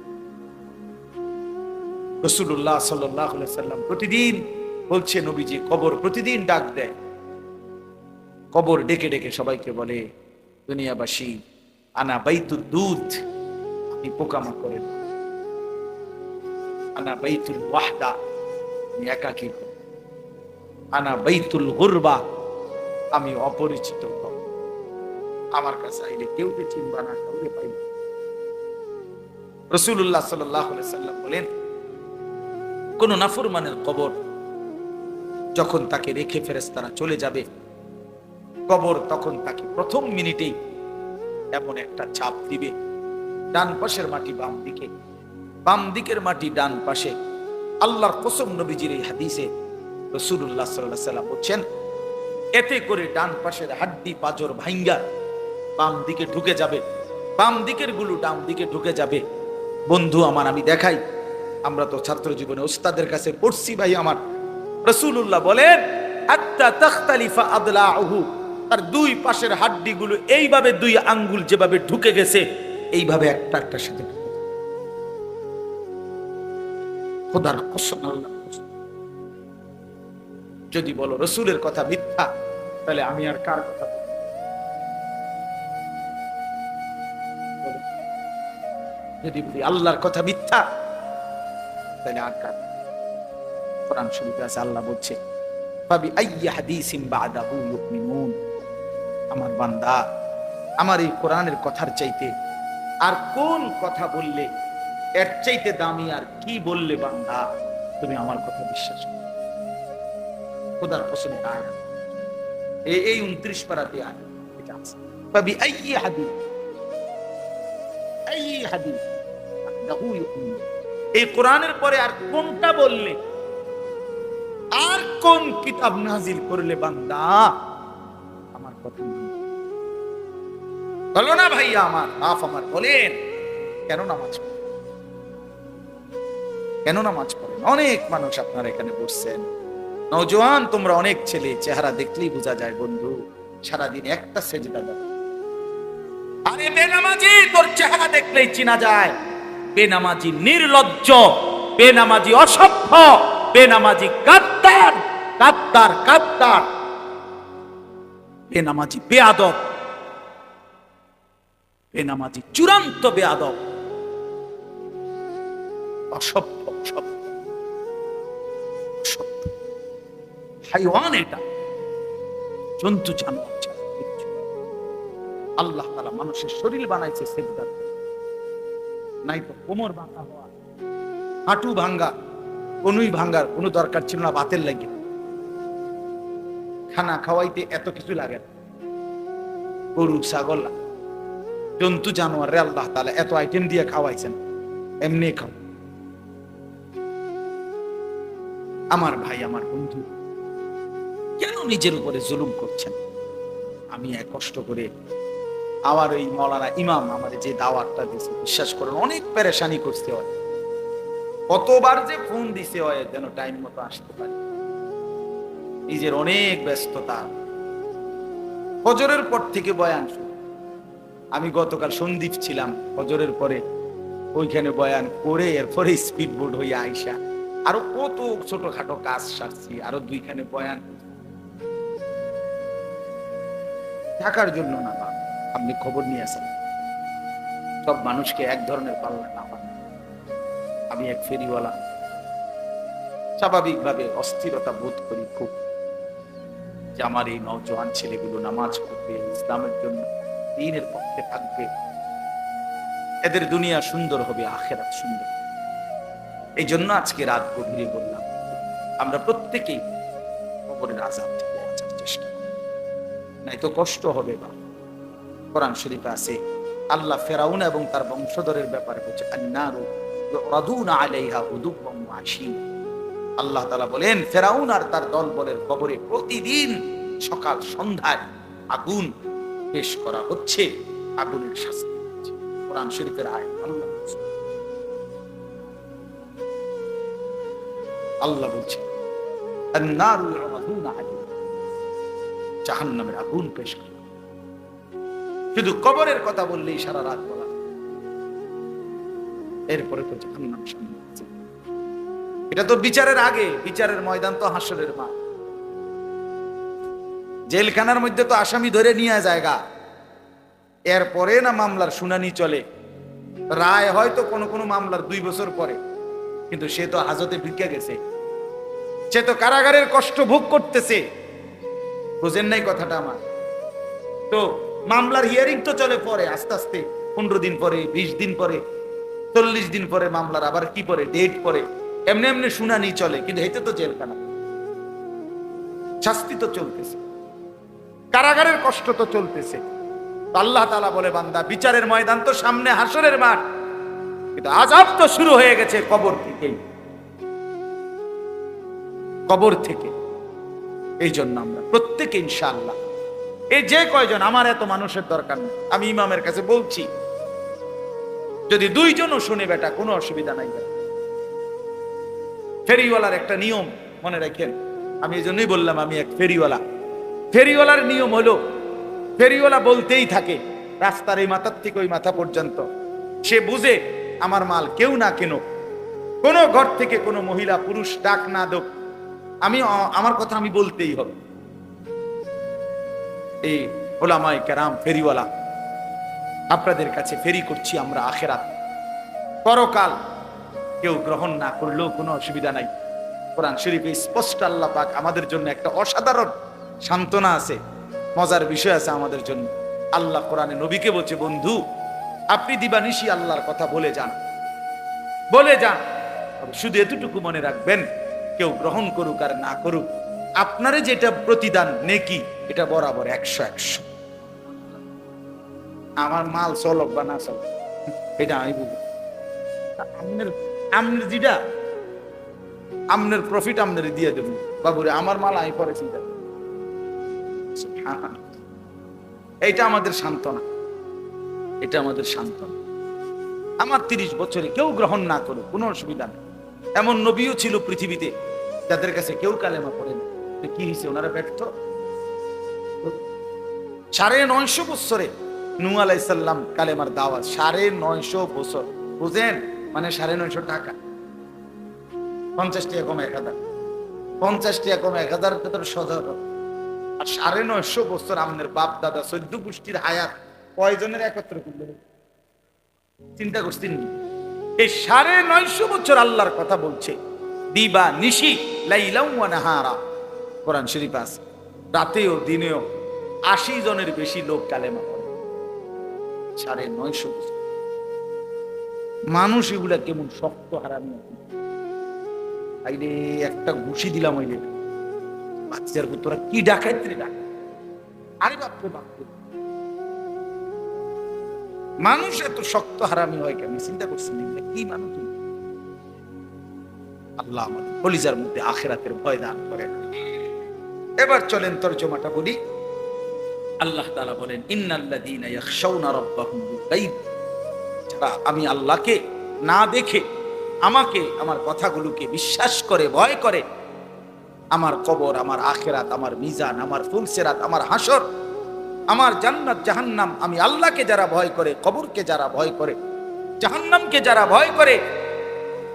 রাসূলুল্লাহ সাল্লাল্লাহু আলাইহি ওয়াসাল্লাম প্রতিদিন বলছে, নবীজি কবর প্রতিদিন ডাক দেয়, কবর ডেকে ডেকে সবাইকে বলে, দুনিয়াবাসী, আনা বাইতুদ দুধ, আমি পোকামাকড়ের, আনা বাইতুল ওয়াহদা, আমি একাকী, আনা বাইতুল গুরবা, আমি অপরিচিত, আমার কাছে আইলে কেউকে চিনবা না, কাউকে পাইবে। রাসূলুল্লাহ সাল্লাল্লাহু আলাইহি ওয়াসাল্লাম বলেন, কোন নাফরমানের কবর যখন তাকে রেখে ফেরেশতারা চলে যাবে, কবর তখন তাকে প্রথম মিনিটেই এমন একটা চাপ দিবে, ডান পাশের মাটি বাম দিকে, বাম দিকের মাটি ডান পাশে। আল্লাহর কসম, নবীজির এই হাদিসে রাসূলুল্লাহ সাল্লাল্লাহু আলাইহি ওয়াসাল্লাম বলেন, এতে করে ডান পাশের হাড্ডি পাঁজর ভাঙ্গা বাম দিকে ঢুকে যাবে, বাম দিকের গুলো ডান দিকে ঢুকে যাবে। বন্ধু আমার, আমি দেখাই, আমরা তো ছাত্র জীবনে ওস্তাদের কাছে পড়ছি ভাই আমার, রাসূলুল্লাহ বলেন, আত্তা তাখতালিফা আদলাউহু, তার 2 পাশের হাড্ডিগুলো এইভাবে 2 আঙ্গুল যেভাবে ঢুকে গেছে, এইভাবে একটা একটার সাথে ঢুকে যাবে। খোদার কসম, আল্লাহ যদি বলো রাসূলের কথা মিথ্যা, তাহলে আমি আর কার কথা বলবো? যদি বলি আল্লাহর কথা মিথ্যা, তাহলে আর কার? কোরআন শরীফে আছে, আল্লাহ বলছে, ফাবি আইয়ি হাদিসিন বাদাহু ইউমিনুন। আমার বান্দা, আমার এই কোরআনের কথার চাইতে আর কোন কথা বললে, এর চাইতে দামি আর কি বললে বান্দা তুমি আমার কথা বিশ্বাস করো? খোদার কসম, আয়াত এই 29 পারাতে আয়াত এটা আছে, ফাবি আইয়ি হাদিস, আইয়ি হাদিস বাদাহু ইউমিনুন। এই কোরআনের পরে আর কোনটা বললে, আর কোন কিতাব নাজিল করলে বান্দা আমার কথা বলো না? ভাইয়া আমার, বাপ আমার, বলেন কেন নামাজ পড়েন? কেন নামাজ পড়েন? অনেক মানুষ আপনারা এখানে বসছেন, নওজোয়ান তোমরা, অনেক ছেলে, চেহারা দেখলেই বোঝা যায় বন্ধু, সারাদিন একটা সেজদা দাও। আরে বেনামাজি, তোর চেহারা দেখলেই চেনা যায়। বেনামাজি নির্লজ্জ, বেনামাজি অসভ্য, বেনামাজি গাদ্দার। গাদ্দার, গাদ্দার, গাদ্দার, বেনামাজি, বেয়াদব, বেনামাজি, চূড়ান্ত বেয়াদব, অসভ্য, অসভ্য, অসভ্য, হাইওয়ান, এটা জন্তু জানোয়ার ছাড়া কিচ্ছু। আল্লাহ তাআলা মানুষের শরীর বানাইছে সেজদার জন্য, নাই তো কোমর ভাঙা হওয়া, হাঁটু ভাঙ্গা, কোনুই ভাঙ্গার কোনো দরকার ছিল না বাতের লাগে। খানা খাওয়াইতে এত কিছু লাগে না। গরু, ছাগল, জন্তু জানোয়ারে আল্লাহ তাআলা এত আইটেম দিয়ে খাওয়াইছেন, এমনি খাও। আমার ভাই, আমার বন্ধু, কেন নিজের উপরে জুলুম করছেন? আমি এক কষ্ট করে আমার ওই মৌলানা ইমাম আমার যে দাওয়াতটা দিয়েছে, বিশ্বাস করেন অনেক পেরেশানি করতে হয়, কতবার যে ফোন দিছে হয় যেন টাইম মতো আসতে পারে। নিজের অনেক ব্যস্ততা, ফজরের পর থেকে বয়ান শুরু। আমি গতকাল সন্দীপ ছিলাম, ফজরের পরে ওইখানে বয়ান করে এরপরে স্পিড বোট হইয়া আইসা আরো কত ছোটখাটো কাজ সারছি, আরো দুইখানে বয়ান থাকার জন্য না। আপনি খবর নিয়ে আসেন, সব মানুষকে এক ধরনের পাল্লা না পান। আমি এক ফেরিওয়ালা, স্বাভাবিকভাবে অস্থিরতা বোধ করি খুব, যে আমার এই নওজোয়ান ছেলেগুলো নামাজ পড়বে, ইসলামের জন্য, দ্বীনের পক্ষে থাকবে, এদের দুনিয়া সুন্দর হবে, আখিরাত সুন্দর। এই জন্য আজকে রাত গভীরে বললাম, আমরা প্রত্যেকেই কবরের আযাব থেকে বাঁচার চেষ্টা করি, নাই তো কষ্ট হবে। বা কোরআন শরীফে আছে, আল্লাহ ফেরাউন এবং তার বংশধরের ব্যাপারে বলছে, আন্নারু ইউরাদুনা আলাইহা গুদুওয়ান ওয়া আশিয়া। আল্লাহ তাআলা বলেন, ফেরাউন আর তার দলবলের কবরে প্রতিদিন সকাল সন্ধ্যায় আগুন পেশ করা হচ্ছে, আগুনের শাস্তি হচ্ছে। কোরআন শরীফের আয়াত। আল্লাহ বলছে, আন্নারু ইউরাদুনা আলাইহা, জাহান্নামের আগুন পেশ করা। শুধু কবরের কথা বললেই সারা রাত বলা, এরপরে তো জাহান্নাম সামনে আছে। এটা তো বিচারের আগে, বিচারের ময়দান তো হাসরের মাঠ। জেলখানার মধ্যে তো আসামি ধরে নিয়ে জায়গা, এরপরে না মামলার শুনানি চলে। রায় হয়তো কোনো কোনো মামলার 2 বছর পরে, কিন্তু সে তো হাজতে ভিক্ষা গেছে, সে তো কারাগারের কষ্ট ভোগ করতেছে। বুঝেন নাই কথাটা আমার? তো মামলার হিয়ারিং তো চলে পরে, আস্তে আস্তে 15 দিন পরে, 20 দিন পরে, 40 দিন পরে মামলার আবার কি পরে ডেট পরে, এমনি এমনি শুনানি চলে। কিন্তু এতে তো জেলখানা, শাস্তি তো চলতেছে, কারাগারের কষ্ট তো চলতেছে। আল্লাহ তাআলা বলে, বান্দা, বিচারের ময়দান তো সামনে, হাসরের মাঠ, কিন্তু আযাব তো শুরু হয়ে গেছে কবর থেকেই, কবর থেকে। এই জন্য আমরা প্রত্যেকে ইনশাআল্লাহ, এই যে কয়জন, আমার এত মানুষের দরকার নেই, আমি ইমামের কাছে বলছি, যদি 2 জনও শুনে বেটা, কোনো অসুবিধা নাই। ফেরিওয়ালার একটা নিয়ম মনে রাখেন, আমি এই জন্যই বললাম আমি এক ফেরিওয়ালা। ফেরিওয়ালার নিয়ম হলো, ফেরিওয়ালা বলতেই থাকে রাস্তার এই মাথার থেকে ওই মাথা পর্যন্ত, সে বুঝে আমার মাল কেউ না কেন, কোনো ঘর থেকে কোনো মহিলা পুরুষ ডাক না দোক, আমি আমার কথা আমি বলতেই হবে। এই ওলামায়ে কেরাম ফেরিওয়ালা, আপনাদের কাছে ফেরি করছি আমরা আখিরাত, পরকাল কেউ গ্রহণ না করলেও কোনো অসুবিধা নাই। কোরআন শরীফে স্পষ্ট আল্লাহ পাক আমাদের জন্য একটা অসাধারণ সান্ত্বনা আছে, মজার বিষয় আছে আমাদের জন্য। আল্লাহ কোরআনে নবীকে বলছে, বন্ধু, আপনি দিবানিশি আল্লাহর কথা বলে যান, বলে যান, শুধু এতটুকু মনে রাখবেন, কেউ গ্রহণ করুক আর না করুক, আপনারে যেটা প্রতিদান নেকি, এটা বরাবর 100-100। আমার মাল চলক বা না চলক এটা আমি বুঝি, আমনের যেটা আমনের প্রফিট আমনের দিয়ে দেব বাবুরে, আমার মাল আমি পরে চিন্তা। এইটা আমাদের সান্ত্বনা, এটা আমাদের সান্ত্বনা। আমার 30 বছরে কেউ গ্রহণ না করুক, কোনো অসুবিধা নেই। এমন নবীও ছিল পৃথিবীতে যাদের কাছে কেউ কালেমা পড়েন, কি হয়েছে? ওনারা ব্যর্থ। 950 বছরে নূহ আলাইহিস সালাম কালেমার দাওয়াত, 950 বছর, বুঝেন? মানে 950 টাকা, 50 টাকা কম 1000। 50 টাকা কম 1000 টাকা সদর। আর 950 বছর আমাদের বাপ দাদা 14 গোষ্ঠীর হায়াত কয়জনের একত্র করলো? চিন্তা করছেন? এই 950 বছর আল্লাহর কথা বলছে, দিবা নিশি লাইলাম ওয়া নাহারা। কোরআন শরীফ আছে, রাতেও দিনেও 80 জনের বেশি লোক কালেমা পড়ে। 950 বছর মানুষ এগুলা কেমন শক্ত হারামি। আইরে একটা ঘুষি দিলাম, ওই বাচ্চার তোরা কি ডাকাইতে ডাক। আরে বাপরে বাপরে, মানুষ এত শক্ত হারামি হয় কেন? চিন্তা করছেন কি মানুষ? আল্লাহ আমাদের কলিজার মধ্যে আখিরাতের ভয় দান করেন। এবার চলেন তরজমাটা বলি। আল্লাহ তাআলা বলেন, ইন্নাল্লাযীনা ইয়াখশাউনা রাব্বাহুম বিল গায়ব, যারা আমি আল্লাহকে না দেখে আমাকে, আমার কথাগুলোকে বিশ্বাস করে, ভয় করে, আমার কবর, আমার আখিরাত, আমার মিজান, আমার ফুলসিরাত, আমার হাসর, আমার জান্নাত জাহান্নাম, আমি আল্লাহকে যারা ভয় করে, কবরকে যারা ভয় করে, জাহান্নামকে যারা ভয় করে।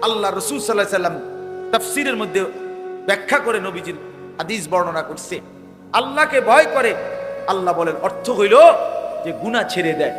আল্লাহ রাসূল সাল্লাল্লাহু আলাইহি সাল্লাম তাফসীরের মধ্যে ব্যাখ্যা করে নবীজির হাদিস বর্ণনা করছে, আল্লাহকে ভয় করে, আল্লাহ বলেন অর্থ হইল যে গুনাহ ছেড়ে দেয়।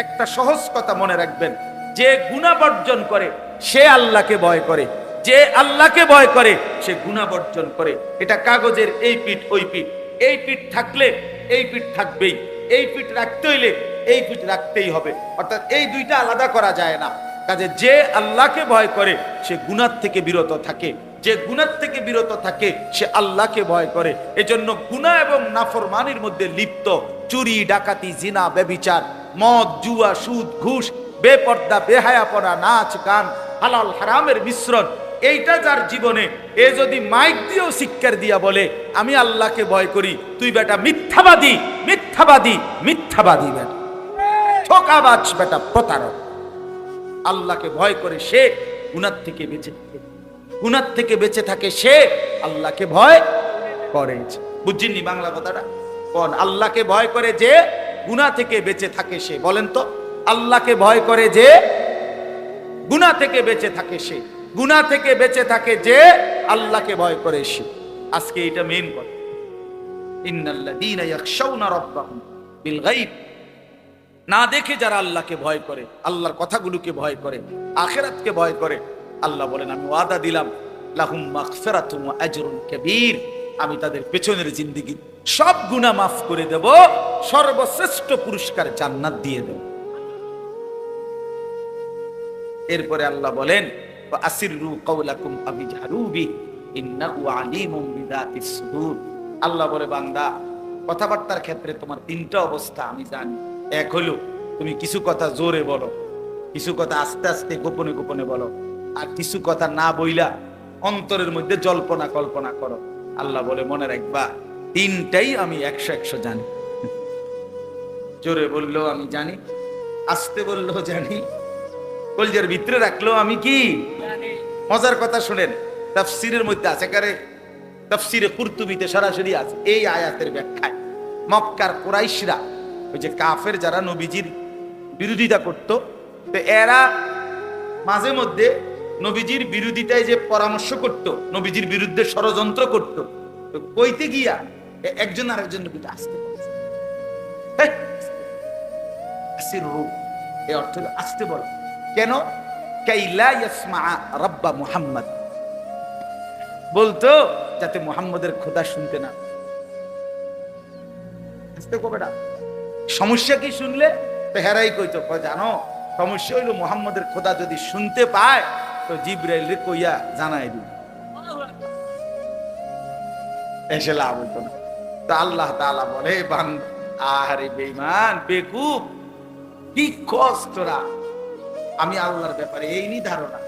একটা সহজ কথা মনে রাখবেন, যে গুনাহ বর্জন করে সে আল্লাহকে ভয় করে, যে আল্লাহকে ভয় করে সে গুনাহ বর্জন করে। এটা কাগজের এই পিঠ ওই পিঠ, এই পিঠ থাকলে এই পিঠ থাকবেই, এই পিঠ রাখতে হইলে এই পিঠ রাখতেই হবে, অর্থাৎ এই দুইটা আলাদা করা যায় না। কাজে যে আল্লাহকে ভয় করে সে গুনাহ থেকে বিরত থাকে, যে গুনাহ থেকে বিরত থাকে সে আল্লাহকে ভয় করে। এজন্য গুনাহ এবং নাফরমানির মধ্যে লিপ্ত চুরি, ডাকাতি, জিনা, ব্যভিচার, মদ, জুয়া, সুদ, ঘুষ, বেপর্দা, বেহায়াপনা, নাচ, গান, হালাল হারামের মিশ্রণ, এইটা যার জীবনে, এ যদি মাইক দিয়েও শিক্ষার দিয়া বলে আমি আল্লাহকে ভয় করি, তুই বেটা মিথ্যাবাদী, মিথ্যাবাদী, মিথ্যাবাদী বেটা, ঠকাবাজ বেটা, প্রতারক। আল্লাহকে ভয় করে সে গুনাহ থেকে বেঁচে থাকে, গুনাহ থেকে বেঁচে থাকে সে আল্লাহকে ভয় করে। বুঝছেননি বাংলা কথাটা? কোন আল্লাহকে ভয় করে যে গুনাহ থেকে বেঁচে থাকে সে, বলেন তো? আল্লাহকে ভয় করে যে গুনাহ থেকে বেঁচে থাকে সে, গুনাহ থেকে বেঁচে থাকে যে আল্লাহকে ভয় করে সে। আজকে এটা মেইন কথা। ইন্নাল্লাযীনা ইয়াখশাউনা রাব্বাহুম বিল গায়ব, না দেখে যারা আল্লাহকে ভয় করে, আল্লাহর কথাগুলোকে ভয় করে, আখিরাতকে ভয় করে, আল্লাহ বলেন আমি ওয়াদা দিলাম লাহুম মাগফিরাতুন ওয়া আজরুন কাবীর, আমি তাদের পেছনের জিন্দেগি সব গুনাহ মাফ করে দেব, সর্বশ্রেষ্ঠ পুরস্কার জান্নাত দিয়ে দেব। এরপরে আল্লাহ বলেন আসিররু কাওলাকুম আবিজহারু বি ইন্নাহু আলিমুম বিযাতিস সুদূর। আল্লাহ বলে বান্দা, কথাবার্তার ক্ষেত্রে তোমার তিনটা অবস্থা আমি জানি। এক হলো তুমি কিছু কথা জোরে বলো, কিছু কথা আস্তে আস্তে গোপনে গোপনে বলো, আর কিছু কথা না বইলা অন্তরের মধ্যে জল্পনা কল্পনা করো। আল্লাহ বলে মনে রাখবা তিনটাই আমি 100 জানি। জোরে বললেও আমি জানি, আস্তে বললেও জানি, কলজের ভিতরে রাখলেও আমি কি জানি। মজার কথা শুনেন, তাফসীরের মধ্যে আছে, কারে তাফসীরে কুরতুবীতে সরাসরি আছে এই আয়াতের ব্যাখ্যায়। মক্কার কুরাইশরা, ওই যে কাফের যারা নবীজির বিরোধিতা করত, তো এরা মাঝে মধ্যে নবীজির বিরোধিতায় যে পরামর্শ করত, নবীজির বিরুদ্ধে ষড়যন্ত্র করত, তো কইতে গিয়া একজন আরেকজনের বিরুদ্ধে আসতে বলছে, এই অর্থ হলো আসতে বলো। কেন? কাইলা ইয়াসমা রাব্বা মুহাম্মদ, বলতো যাতে মুহাম্মদের খোদা শুনতে না। আসতে কবেটা সমস্যা কি শুনলে? তো হেরাই কইতো, জানো সমস্যা হইলো মুহাম্মদের খোদা যদি শুনতে পায় তো জিবরাইল রে কইয়া জানাই দিই, এসে লাভ হইতো না। তো আল্লাহ তাআলা বলে বান্দা, আরে বেঈমান বেকুব, কি কষ্ট তোরা, আমি আল্লাহর ব্যাপারে এই নি ধারণা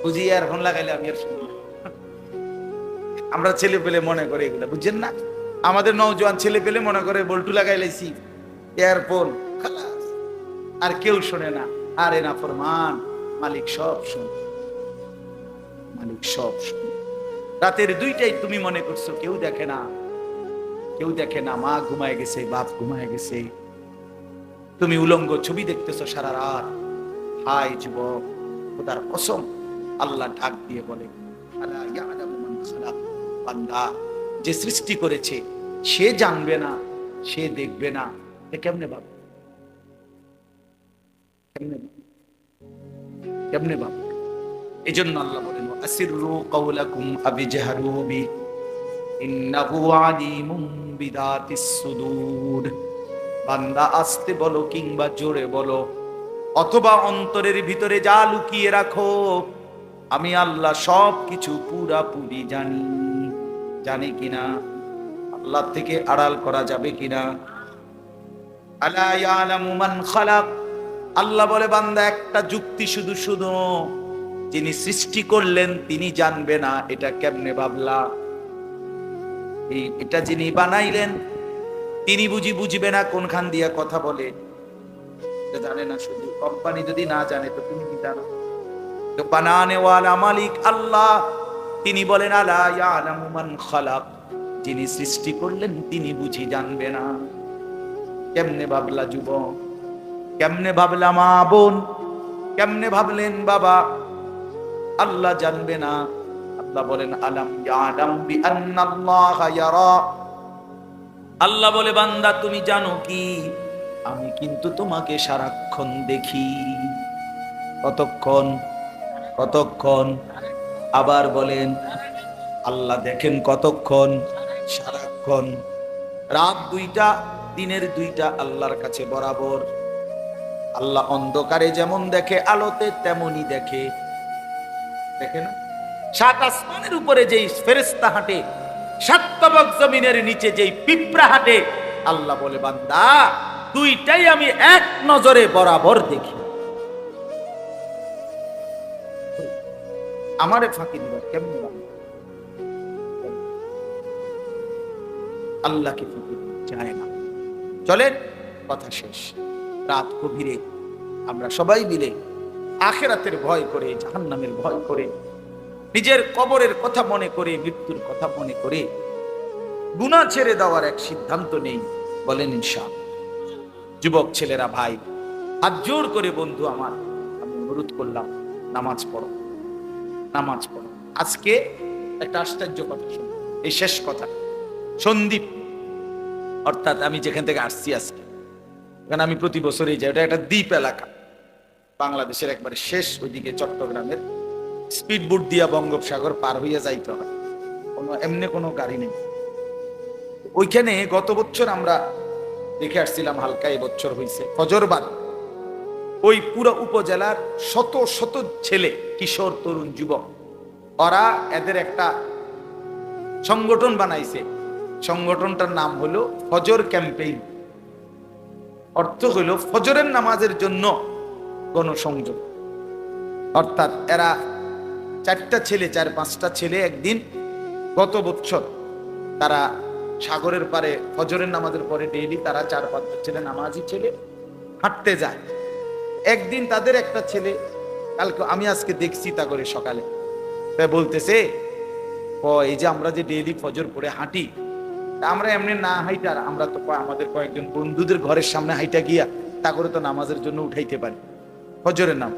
বুঝি, আর ফোন লাগাইলে আমি আর শুনি। আমরা ছেলে পেলে মনে করে এগুলা, বুঝছেন না? আমাদের নওজোয়ান ছেলে পেলে মনে করে বল্টু লাগাই লাইছি, ইয়ারফোন খালাস, আর কেউ শোনে না। আরে না ফরমান, মালিক সব শোনে, মালিক সব শোনে। রাতের 2টায় তুমি মনে করছো কেউ দেখে না, কেউ দেখে না, মা ঘুমায় গেছে, বাপ ঘুমায় গেছে, তুমি উলঙ্গ ছবি দেখতেছো সারা রাত। হায় যুবক, খোদার কসম, আল্লাহ ডাক দিয়ে বলে আলা ইয়ালামু মান খালাক বান্দা যে সৃষ্টি করেছে সে জানবে না, সে দেখবে না, এ কেমনে ভাব, কেমনে ভাব? এই জন্য আল্লাহ বলেন আসিররু কাওলাকুম আবিজহারু বি ইন্নাহু আলিমুম বিদাতিস সুদূর। বান্দা আস্তে বলো কিংবা জোরে বলো অথবা অন্তরের ভিতরে যা লুকিয়ে রাখো, আমি আল্লাহ সব কিছু পুরাপুরি জানি। জানি কিনা? আল্লাহ থেকে আড়াল করা যাবে কিনা? আলা ইয়ালামু মান খালাক। আল্লাহ বলে বান্দা একটা যুক্তি শুধু শুধু, যিনি সৃষ্টি করলেন তিনি জানবে না, এটা কেমনে ভাবলা? এটা যিনি বানাইলেন তিনি বুঝবে না কোনখান দিয়া কথা বলে? এটা জানে না। শুধু কোম্পানি যদি না জানে তো তুমি কি জানো? তো বানানে ওয়ালা মালিক আল্লাহ, তিনি বলেন আলা ইয়ালামু মান খালাক, যিনি সৃষ্টি করলেন তিনি বুঝি জানবে না। কেমনে ভাবলা যুবক? কেমনে ভাবলা মা বোন? কেমনে ভাবলেন বাবা? আল্লাহ জানবে না? আল্লাহ বলেন আলাম ইয়ালাম বিআন্নাল্লাহা ইয়ারা। আল্লাহ বলে বান্দা তুমি জানো কি, আমি কিন্তু তোমাকে সারাক্ষণ দেখি। কতক্ষণ? কতক্ষণ? আবার বলেন আল্লাহ দেখেন কতক্ষণ? সারাক্ষণ। রাত 2টা দিনের 2টা আল্লাহর কাছে বরাবর। আল্লাহ অন্ধকারে যেমন দেখে আলোতে তেমনই দেখে। দেখে না? 7 আসমানের উপরে যেই ফেরেশতা হাঁটে, 7 তবক জমিনের নিচে যেই পিঁপড়া হাঁটে, আল্লাহ বলে বান্দা 2টাই আমি এক নজরে বরাবর দেখি। আমারে ফাঁকি দিবা কেমন? আল্লাহকে ফাঁকি যায় না। চলেন কথা শেষ। রাত গভীরে আমরা সবাই মিলে আখিরাতের ভয় করে, জাহান্নামের ভয় করে, নিজের কবরের কথা মনে করে, মৃত্যুর কথা মনে করে গুনাহ ছেড়ে দেওয়ার এক সিদ্ধান্ত নেই। বলেন ইনশাআল্লাহ। যুবক ছেলেরা, ভাই, হাত জোর করে বন্ধু আমার আমি অনুরোধ করলাম, নামাজ পড়ো, নামাজ পড়ো। আজকে একটা আশ্চর্য কথা শুনো, এই শেষ কথা। সন্দ্বীপ অর্থাৎ আমি যেখান থেকে আসছি আজকে, ওখানে আমি প্রতি বছরই যাই। ওটা একটা দ্বীপ এলাকা, বাংলাদেশের একবারে শেষ ওইদিকে চট্টগ্রামের। স্পিড বোট দিয়া বঙ্গোপসাগর পার হইয়া যাইতে হয়, এমনি কোনো গাড়ি নেই। ওইখানে গত বছর আমরা দেখে আসছিলাম, হালকা এবছর হয়েছে ফজরবাদ। ওই পুরো উপজেলার শত শত ছেলে, কিশোর, তরুণ, যুবক, ওরা এদের একটা সংগঠন বানাইছে। সংগঠনটার নাম হলো ফজর ক্যাম্পেইন। অর্থ হলো ফজরের নামাজের জন্য গণসংযোগ। অর্থাৎ এরা 4টা ছেলে, 4-5টা ছেলে একদিন গত বছর তারা সাগরের পারে ফজরের নামাজের পরে ডেইলি তারা 4-5 ছেলে, নামাজি ছেলে, হাঁটতে যায়। একদিন তাদের একটা ছেলে, কালকে আমি আজকে দেখছি তা করে সকালে, তাই বলতেছে এই যে আমরা যে ডেইলি ফজর পড়ে হাঁটি, আমরা এমনি না হাইটা, আমরা তো আমাদের কয়েকজন বন্ধুদের ঘরের সামনে হাইটা গিয়া তা করে তো নামাজের জন্য উঠাইতে পারি ফজরের নাম।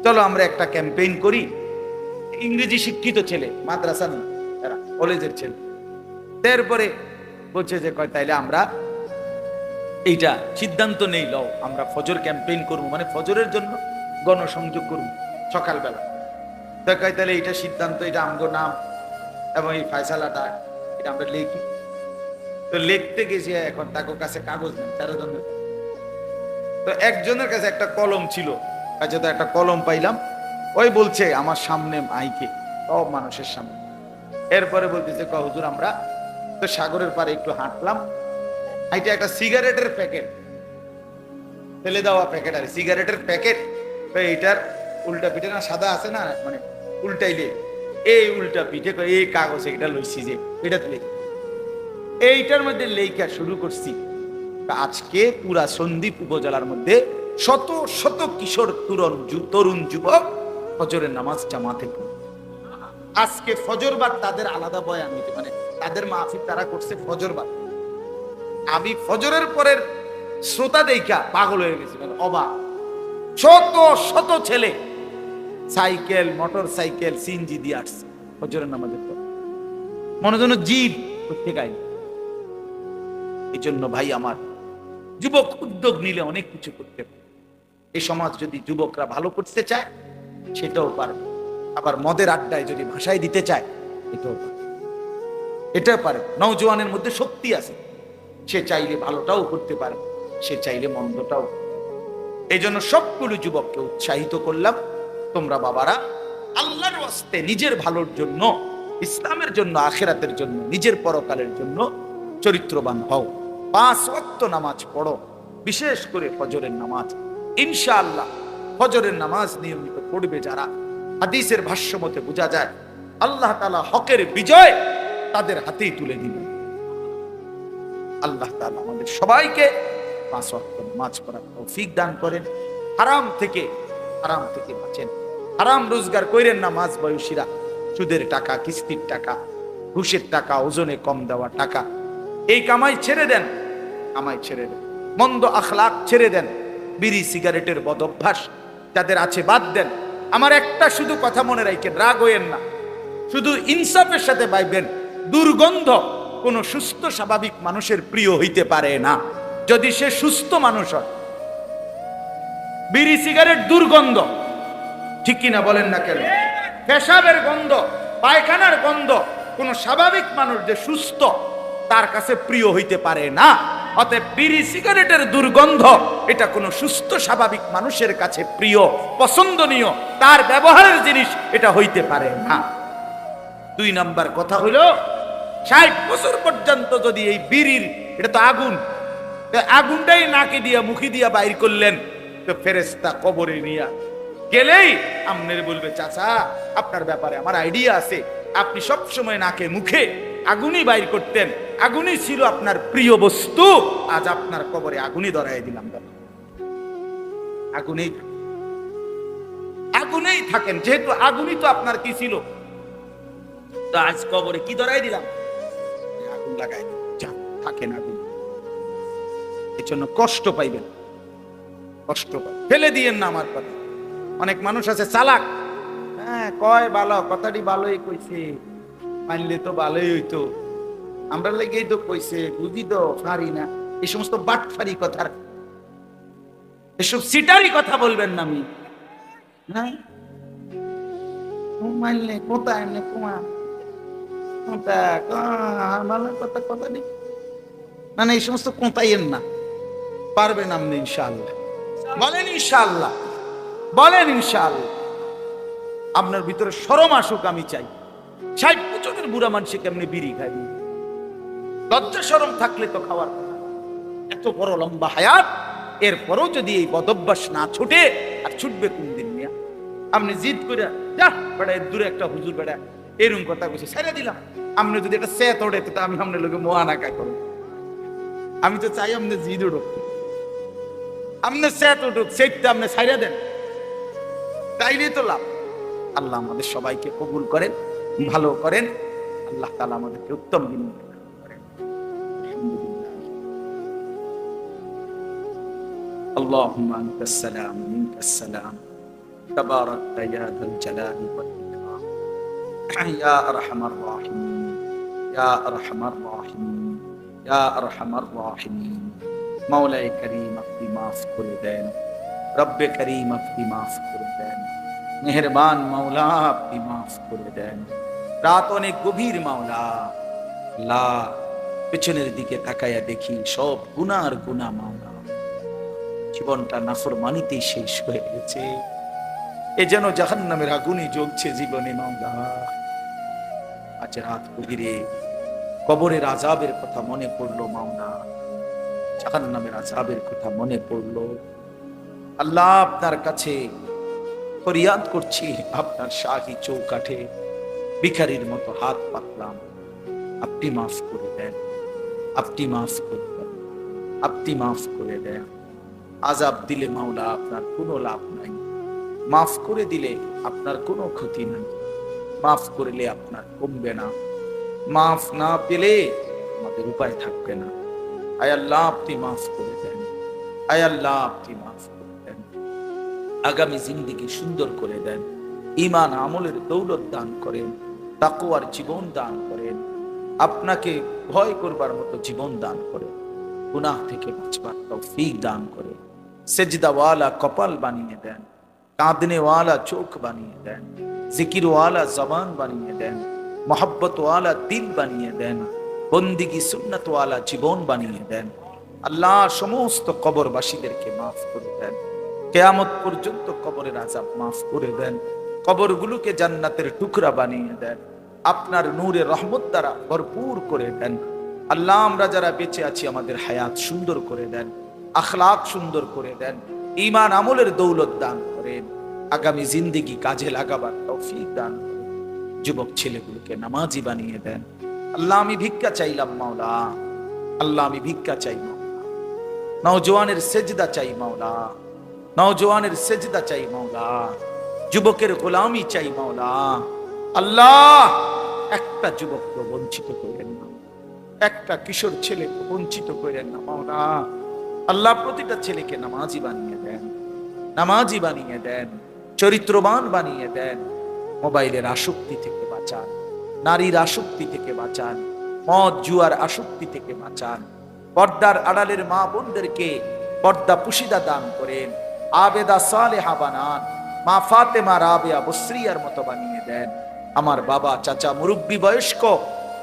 চলো আমরা একটা ক্যাম্পেইন করি। ইংরেজি শিক্ষিত ছেলে, মাদ্রাসা না, এরা কলেজের ছেলে। তারপরে বলছে যে তাইলে আমরা এইটা সিদ্ধান্ত নেই, লও আমরা ফজর ক্যাম্পেইন করবো, মানে ফজরের জন্য গণসংযোগ করবো সকালবেলা। তাহলে এইটা সিদ্ধান্ত, এটা আমগো নাম এবং এই ফয়সালাটা এটা আমরা লিখি। তো লিখতে গেছি, এখন তার কাছে কাগজ নেই, 4 জনের। তো একজনের কাছে একটা কলম ছিল, কাছে তো একটা কলম পাইলাম। ওই বলছে আমার সামনে মাইকে, সব মানুষের সামনে। এরপরে বলতেছে হুজুর আমরা তো সাগরের পারে একটু হাঁটলাম, হাইটে একটা সিগারেটের প্যাকেট ফেলে দেওয়া, প্যাকেট আর সিগারেটের প্যাকেট, তো এইটার উল্টা পিঠে না সাদা আছে না, মানে উল্টাইলে এই উল্টা পিঠে এই কাগজে এটা লইছি যে এটাতে লিখি, এইটার মধ্যে লেখা শুরু করছি। আজকে পুরা সন্দ্বীপ উপজেলার মধ্যে শত শত কিশোর, তরুণ যুবক ফজরের নামাজ জামাতে পড়ে। আজকে ফজরবাদ তাদের আলাদা বয়ান নিতে, মানে তাদের মাহফিল তারা করছে ফজরবাদ। আমি ফজরের পরের শ্রোতা দেখা পাগল হয়ে গেছি, মানে অবাক। শত শত ছেলে সাইকেল, মোটর সাইকেল, সিএনজি দিয়ে আসছে ফজরের নামাজের পর। মনে যেন জীব করতে গাই। এই জন্য ভাই আমার, যুবক উদ্যোগ নিলে অনেক কিছু করতে পারে। এই সমাজ যদি যুবকরা ভালো করতে চায় সেটাও পারবে, আবার মদের আড্ডায় যদি ভাষায় দিতে চায় এটাও পারে, এটাও পারে। নওজোয়ানের মধ্যে শক্তি আছে, সে চাইলে ভালোটাও করতে পারে, সে চাইলে মন্দটাও। এই জন্য সবগুলো যুবককে উৎসাহিত করলাম, তোমরা বাবারা আল্লাহর ওয়াস্তে নিজের ভালোর জন্য, ইসলামের জন্য, আখিরাতের জন্য, নিজের পরকালের জন্য চরিত্রবান হও। 5 ওয়াক্ত নামাজ পড়ো, বিশেষ করে ফজরের নামাজ। ইনশাআল্লাহ ফজরের নামাজ নিয়মিত পড়বে যারা, হাদিসের ভাষ্য মতে বোঝা যায় আল্লাহ তাআলা হকের বিজয় তাদের হাতেই তুলে দিবেন। আল্লাহ তাআলা আমাদের সবাইকে 5 ওয়াক্ত নামাজ পড়ার তৌফিক দান করেন। হারাম থেকে বাঁচেন। হারাম রোজগার কইরেন না মাঝ বয়সীরা, সুদের টাকা, কিস্তির টাকা, ঘুষের টাকা, ওজনে কম দেওয়া টাকা, এই কামাই ছেড়ে দেন, কামাই ছেড়ে দেন। মন্দ আখলাক ছেড়ে দেন, বিড়ি সিগারেটের বদ অভ্যাস যাদের আছে বাদ দেন। আমার একটা শুধু কথা মনে রাখেন, রাগ হইয়েন না, শুধু ইনসাফের সাথে ভাইবেন, দুর্গন্ধ কোন সুস্থ স্বাভাবিক মানুষের প্রিয় হইতে পারে না। যদি সে সুস্থ মানুষ হয়, বিড়ি সিগারেট দুর্গন্ধ, ঠিক কিনা বলেন না কেন? পেশাবের গন্ধ, পায়খানার গন্ধ কোন স্বাভাবিক মানুষ যে সুস্থ তার কাছে প্রিয় হইতে পারে না। অতএব বিড়ি সিগারেটের দুর্গন্ধ এটা কোন সুস্থ স্বাভাবিক মানুষের কাছে প্রিয়, পছন্দনীয়, তার ব্যবহারের জিনিস এটা হইতে পারে না। 2 নাম্বার কথা হইল, 60 বছর পর্যন্ত যদি এই বিড়ির, এটা তো আগুন, আগুনটাই নাকে দিয়া মুখে দিয়া বাইর করলেন, তো ফেরেশতা কবরে নিয়া গেলেই আমনের বলবে, চাচা আপনার ব্যাপারে আমার আইডিয়া আছে, আপনি সব সময় নাকে মুখে আগুনই বাইর করতেন, আগুনই ছিল আপনার প্রিয় বস্তু, আজ আপনার কবরে আগুনই ধরাই দিলাম। আগুনেই থাকেন, যেহেতু আগুনই তো আপনার কি ছিল, তো আজ কবরে কি ধরাই দিলাম, আগুন লাগাই থাকেন আগুন। এর জন্য কষ্ট পাইবেন, কষ্ট ফেলে দিয়েন না আমার কথা। অনেক মানুষ আছে চালাক, হ্যাঁ কয় ভালো, কথাটি ভালোই কইছে, মানলে তো ভালোই হইতো, আমরা লেগেই তো কইছে, বুঝি তো পারি না। এই সমস্ত বাটফারি কথা, এসব সিটারি কথা বলবেন না। আমি হ্যাঁ মানলে কোথায় এমনি কুমা কথা কথা নেই, না না, এই সমস্ত কোথাইয়েন না, পারবেন আপনি ইনশাআল্লাহ। বলেন ইনশাআল্লাহ, বলেন ইনশাআল্লাহ। আপনার ভিতরে শরম আসুক আমি চাই। 60 বছরের বুড়া মানুষে কেমনি বিড়ি খাই? লজ্জা শরম থাকলে তো খাওয়ার কথা। এত বড় লম্বা হায়াত, এরপরও যদি এই বদভ্যাস না ছুটে, আর ছুটবে কোন দিন নিয়ে? আপনি জিদ করে যা বেড়া, এর দূরে একটা হুজুর বেড়া এরকম কথা কইছে, ছেড়ে দিলাম। আপনি যদি এটা সে তোড়ে, তো আমি আপনার লোকে মোয়ানাকা করব। আমি তো চাই আপনি জিদ উঠুক, আপনি সেট উঠুক, সেটটা আপনি ছাইড়া দেন, তাইলেই তো লাভ। আল্লাহ আমাদের সবাইকে কবুল করেন, ভালো করেন। আল্লাহ তাআলা আমাদেরকে উত্তম দিন করেন। আল্লাহুম্মা আনতাস সালাম মিনকাস সালাম তাবারাকতা ইয়া যাল জালালি ওয়াল ইকরাম ইয়া আরহামার রাহিমিন ইয়া আরহামার রাহিমিন ইয়া আরহামার রাহিমিন। মাওলায়ে কারীম আপনি মাফ করে দেন, রব্বে কারীম আপনি মাফ করে দেন, মেহেরবান মাওলা আপনি মাফ করে দেন। রাত অনেক গভীর মাওলা, আল্লাহ পেছনের দিকে তাকায়া দেখি সব গুনার গুনাহ মাওলা, জীবনটা নাফরমানিতেই শেষ হয়ে গেছে। এ যেন জাহান্নামের আগুনে জ্বলছে জীবনে মাওলা। আজ রাত গভীরে কবরের আযাবের কথা মনে পড়লো মাওলা, জাহান্নামের আযাবের কথা মনে পড়লো। আল্লাহ আপনার কাছে ফরিয়াদ করছি, আপনার শাহী চৌকাঠে ভিখারির মতো হাত পাতলাম, আপনি মাফ করে দেন, আপনি মাফ করে দেন, আপনি মাফ করে দেন। আযাব দিলে মাওলা আপনার কোনো লাভ নাই, মাফ করে দিলে আপনার কোনো ক্ষতি নাই, মাফ করলে আপনার কমবে না, মাফ না পেলে আমাদের উপায় থাকবে না। আয় আল্লাহ আপনি মাফ করে দেন, আয় আল্লাহ আপনি মাফ করে দেন। আগামী জিন্দেগি সুন্দর করে দেন, ঈমান আমলের দৌলত দান করেন, তাকওয়ার জীবন দান করেন। আপনাকে ভয় করবার মতো জীবন দান করে, গুনাহ থেকে বাঁচবার তৌফিক দান করে, সেজদাওয়ালা কপাল বানিয়ে দেন, কাঁদনেওয়ালা চোখ বানিয়ে দেন, জিকিরওয়ালা জবান বানিয়ে দেন, মোহাব্বতওয়ালা দিল বানিয়ে দেন, বন্দিগি সুন্নতওয়ালা জীবন বানিয়ে দেন। আল্লাহ সমস্ত কবরবাসীদেরকে মাফ করে দেন, কিয়ামত পর্যন্ত কবরের আযাব মাফ করে দেন, কবরগুলোকে জান্নাতের টুকরা বানিয়ে দেন, আপনার নূরে রহমত দ্বারা ভরপুর করে দেন। আল্লাহ আমরা যারা বেঁচে আছি আমাদের হায়াত সুন্দর করে দেন, আখলাক সুন্দর করে দেন, ঈমান আমলের দৌলত দান করেন, আগামী জিন্দেগি কাজে লাগাবার তৌফিক দান করেন, যুবক ছেলেগুলোকে নামাজি বানিয়ে দেন। আল্লাহ আমি ভিক্ষা চাইলাম মাওলা, আল্লাহ আমি ভিক্ষা চাই মাওলা, নওজওয়ানের সেজদা চাই মাওলা, নওজওয়ানের সেজদা চাই মাওলা, যুবকের গোলামি চাই মাওলা। আল্লাহ একটা যুবককে বঞ্চিত করেন না, একটা কিশোর ছেলেকে বঞ্চিত করেন না মাওলা। আল্লাহ প্রতিটা ছেলেকে নামাজি বানিয়ে দেন, নামাজি বানিয়ে দেন, চরিত্রবান বানিয়ে দেন, মোবাইলের আসক্তি থেকে বাঁচান, নারীর আসক্তি থেকে বাঁচান, মদ জুয়ার আসক্তি থেকে বাঁচান, পর্দার আড়ালের মা বোনদেরকে পর্দা পুশিদা দান করেন, আবেদা সালেহা বানান, মা ফাতেমা রাবেয়া বসরিয়ার মতো বানিয়ে দেন। আমার বাবা চাচা মুরব্বী বয়স্ক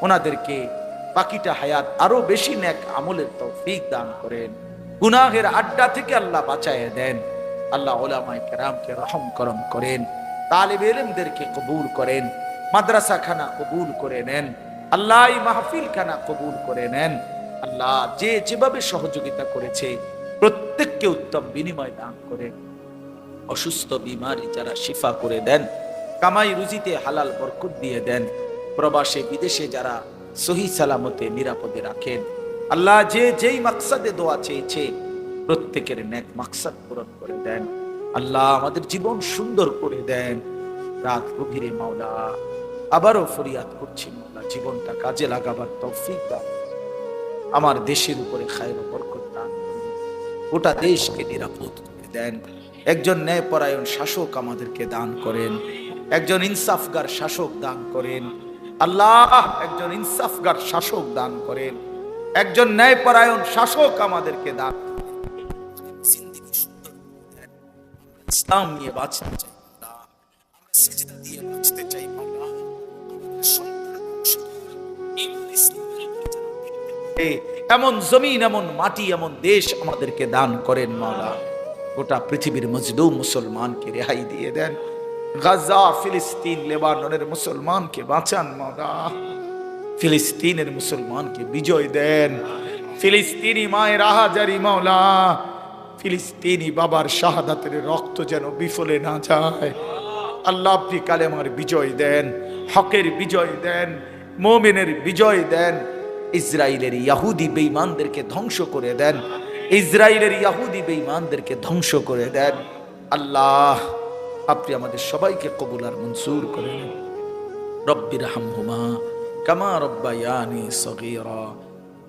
ওনাদেরকে বাকিটা হায়াত আরো বেশি নেক আমলের তৌফিক দান করেন, গুনাহের আড্ডা থেকে আল্লাহ বাঁচায় দেন। আল্লাহ উলামায়ে কেরামকে রহম করম করেন, তালিবে ইলমদেরকে কবুল করেন, মাদ্রাসা খানা কবুল করে নেন, আল্লাহ এই মাহফিল খানা কবুল করে নেন। আল্লাহ যে যেভাবে সহযোগিতা করেছে প্রত্যেককে উত্তম বিনিময় দান করে, অসুস্থ বিমারি যারা শিফা করে দেন, কামাই রুজিতে হালাল বরকত দিয়ে দেন, প্রবাসে বিদেশে যারা সহি সালামতে নিরাপদে রাখেন। আল্লাহ যে যেই মাকসাদে দোয়া চেয়েছে প্রত্যেকের নেক মাকসাদ পূরণ করে দেন। আল্লাহ আমাদের জীবন সুন্দর করে দেন। রাত গভীরে মাওলা আবারও ফরিয়াদ করছি মাওলা, জীবনটা কাজে লাগাবার তৌফিক দান, আমার দেশের উপরে খায়ের ও বরকত দান করুন, গোটা দেশকে নিরাপদ করে দেন। একজন ন্যায়পরায়ণ শাসক আমাদেরকে দান করেন, একজন ইনসাফগার শাসক দান করেন। আল্লাহ একজন ইনসাফগার শাসক দান করেন, একজন ন্যায়পরায়ণ শাসক আমাদেরকে দান করেন। ইসলাম নিয়ে বাঁচতে চাই আল্লাহ, আমরা সিজদা দিয়ে বাঁচতে চাই আল্লাহ, এমন জমিন, এমন মাটি, এমন দেশ আমাদেরকে দান করেন মাওলা। গোটা পৃথিবীর মজলুম মুসলমানকে রেহাই দিয়ে দেন। গাজা, ফিলিস্তিন, লেবাননের মুসলমানকে বাঁচান মাওলা, ফিলিস্তিনের মুসলমানকে বিজয় দেন। ফিলিস্তিনি মায়ের আহাজারি মাওলা, ফিলিস্তিনি বাবার শাহাদাতের রক্ত যেন বিফলে না যায়। আল্লাহ আপনি কালেমার বিজয় দেন, হকের বিজয় দেন, মুমিনের বিজয় দেন। ইসরায়েলের ইহুদি বেঈমানদেরকে ধ্বংস করে দেন, ইসরায়েলের ইহুদি বেঈমানদেরকে ধ্বংস করে দেন। আল্লাহ আপনি আমাদের সবাইকে কবুল আর মনসুর করে নেন। রব্বির হামহুমা কামা রব্বায়ানি সগীরা,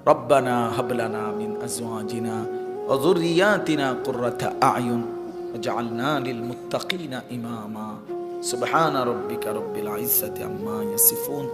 রব্বানা হাব লানা মিন আজওয়াজিনা ওয়া যুররিয়াতিনা কুররাতা আ'য়ুন ওয়াজআলনা লিল মুত্তাকিনা ইমামা। সুবহানা রাব্বিকা রব্বিল ইজ্জাতি আম্মা ইয়াসিফুন।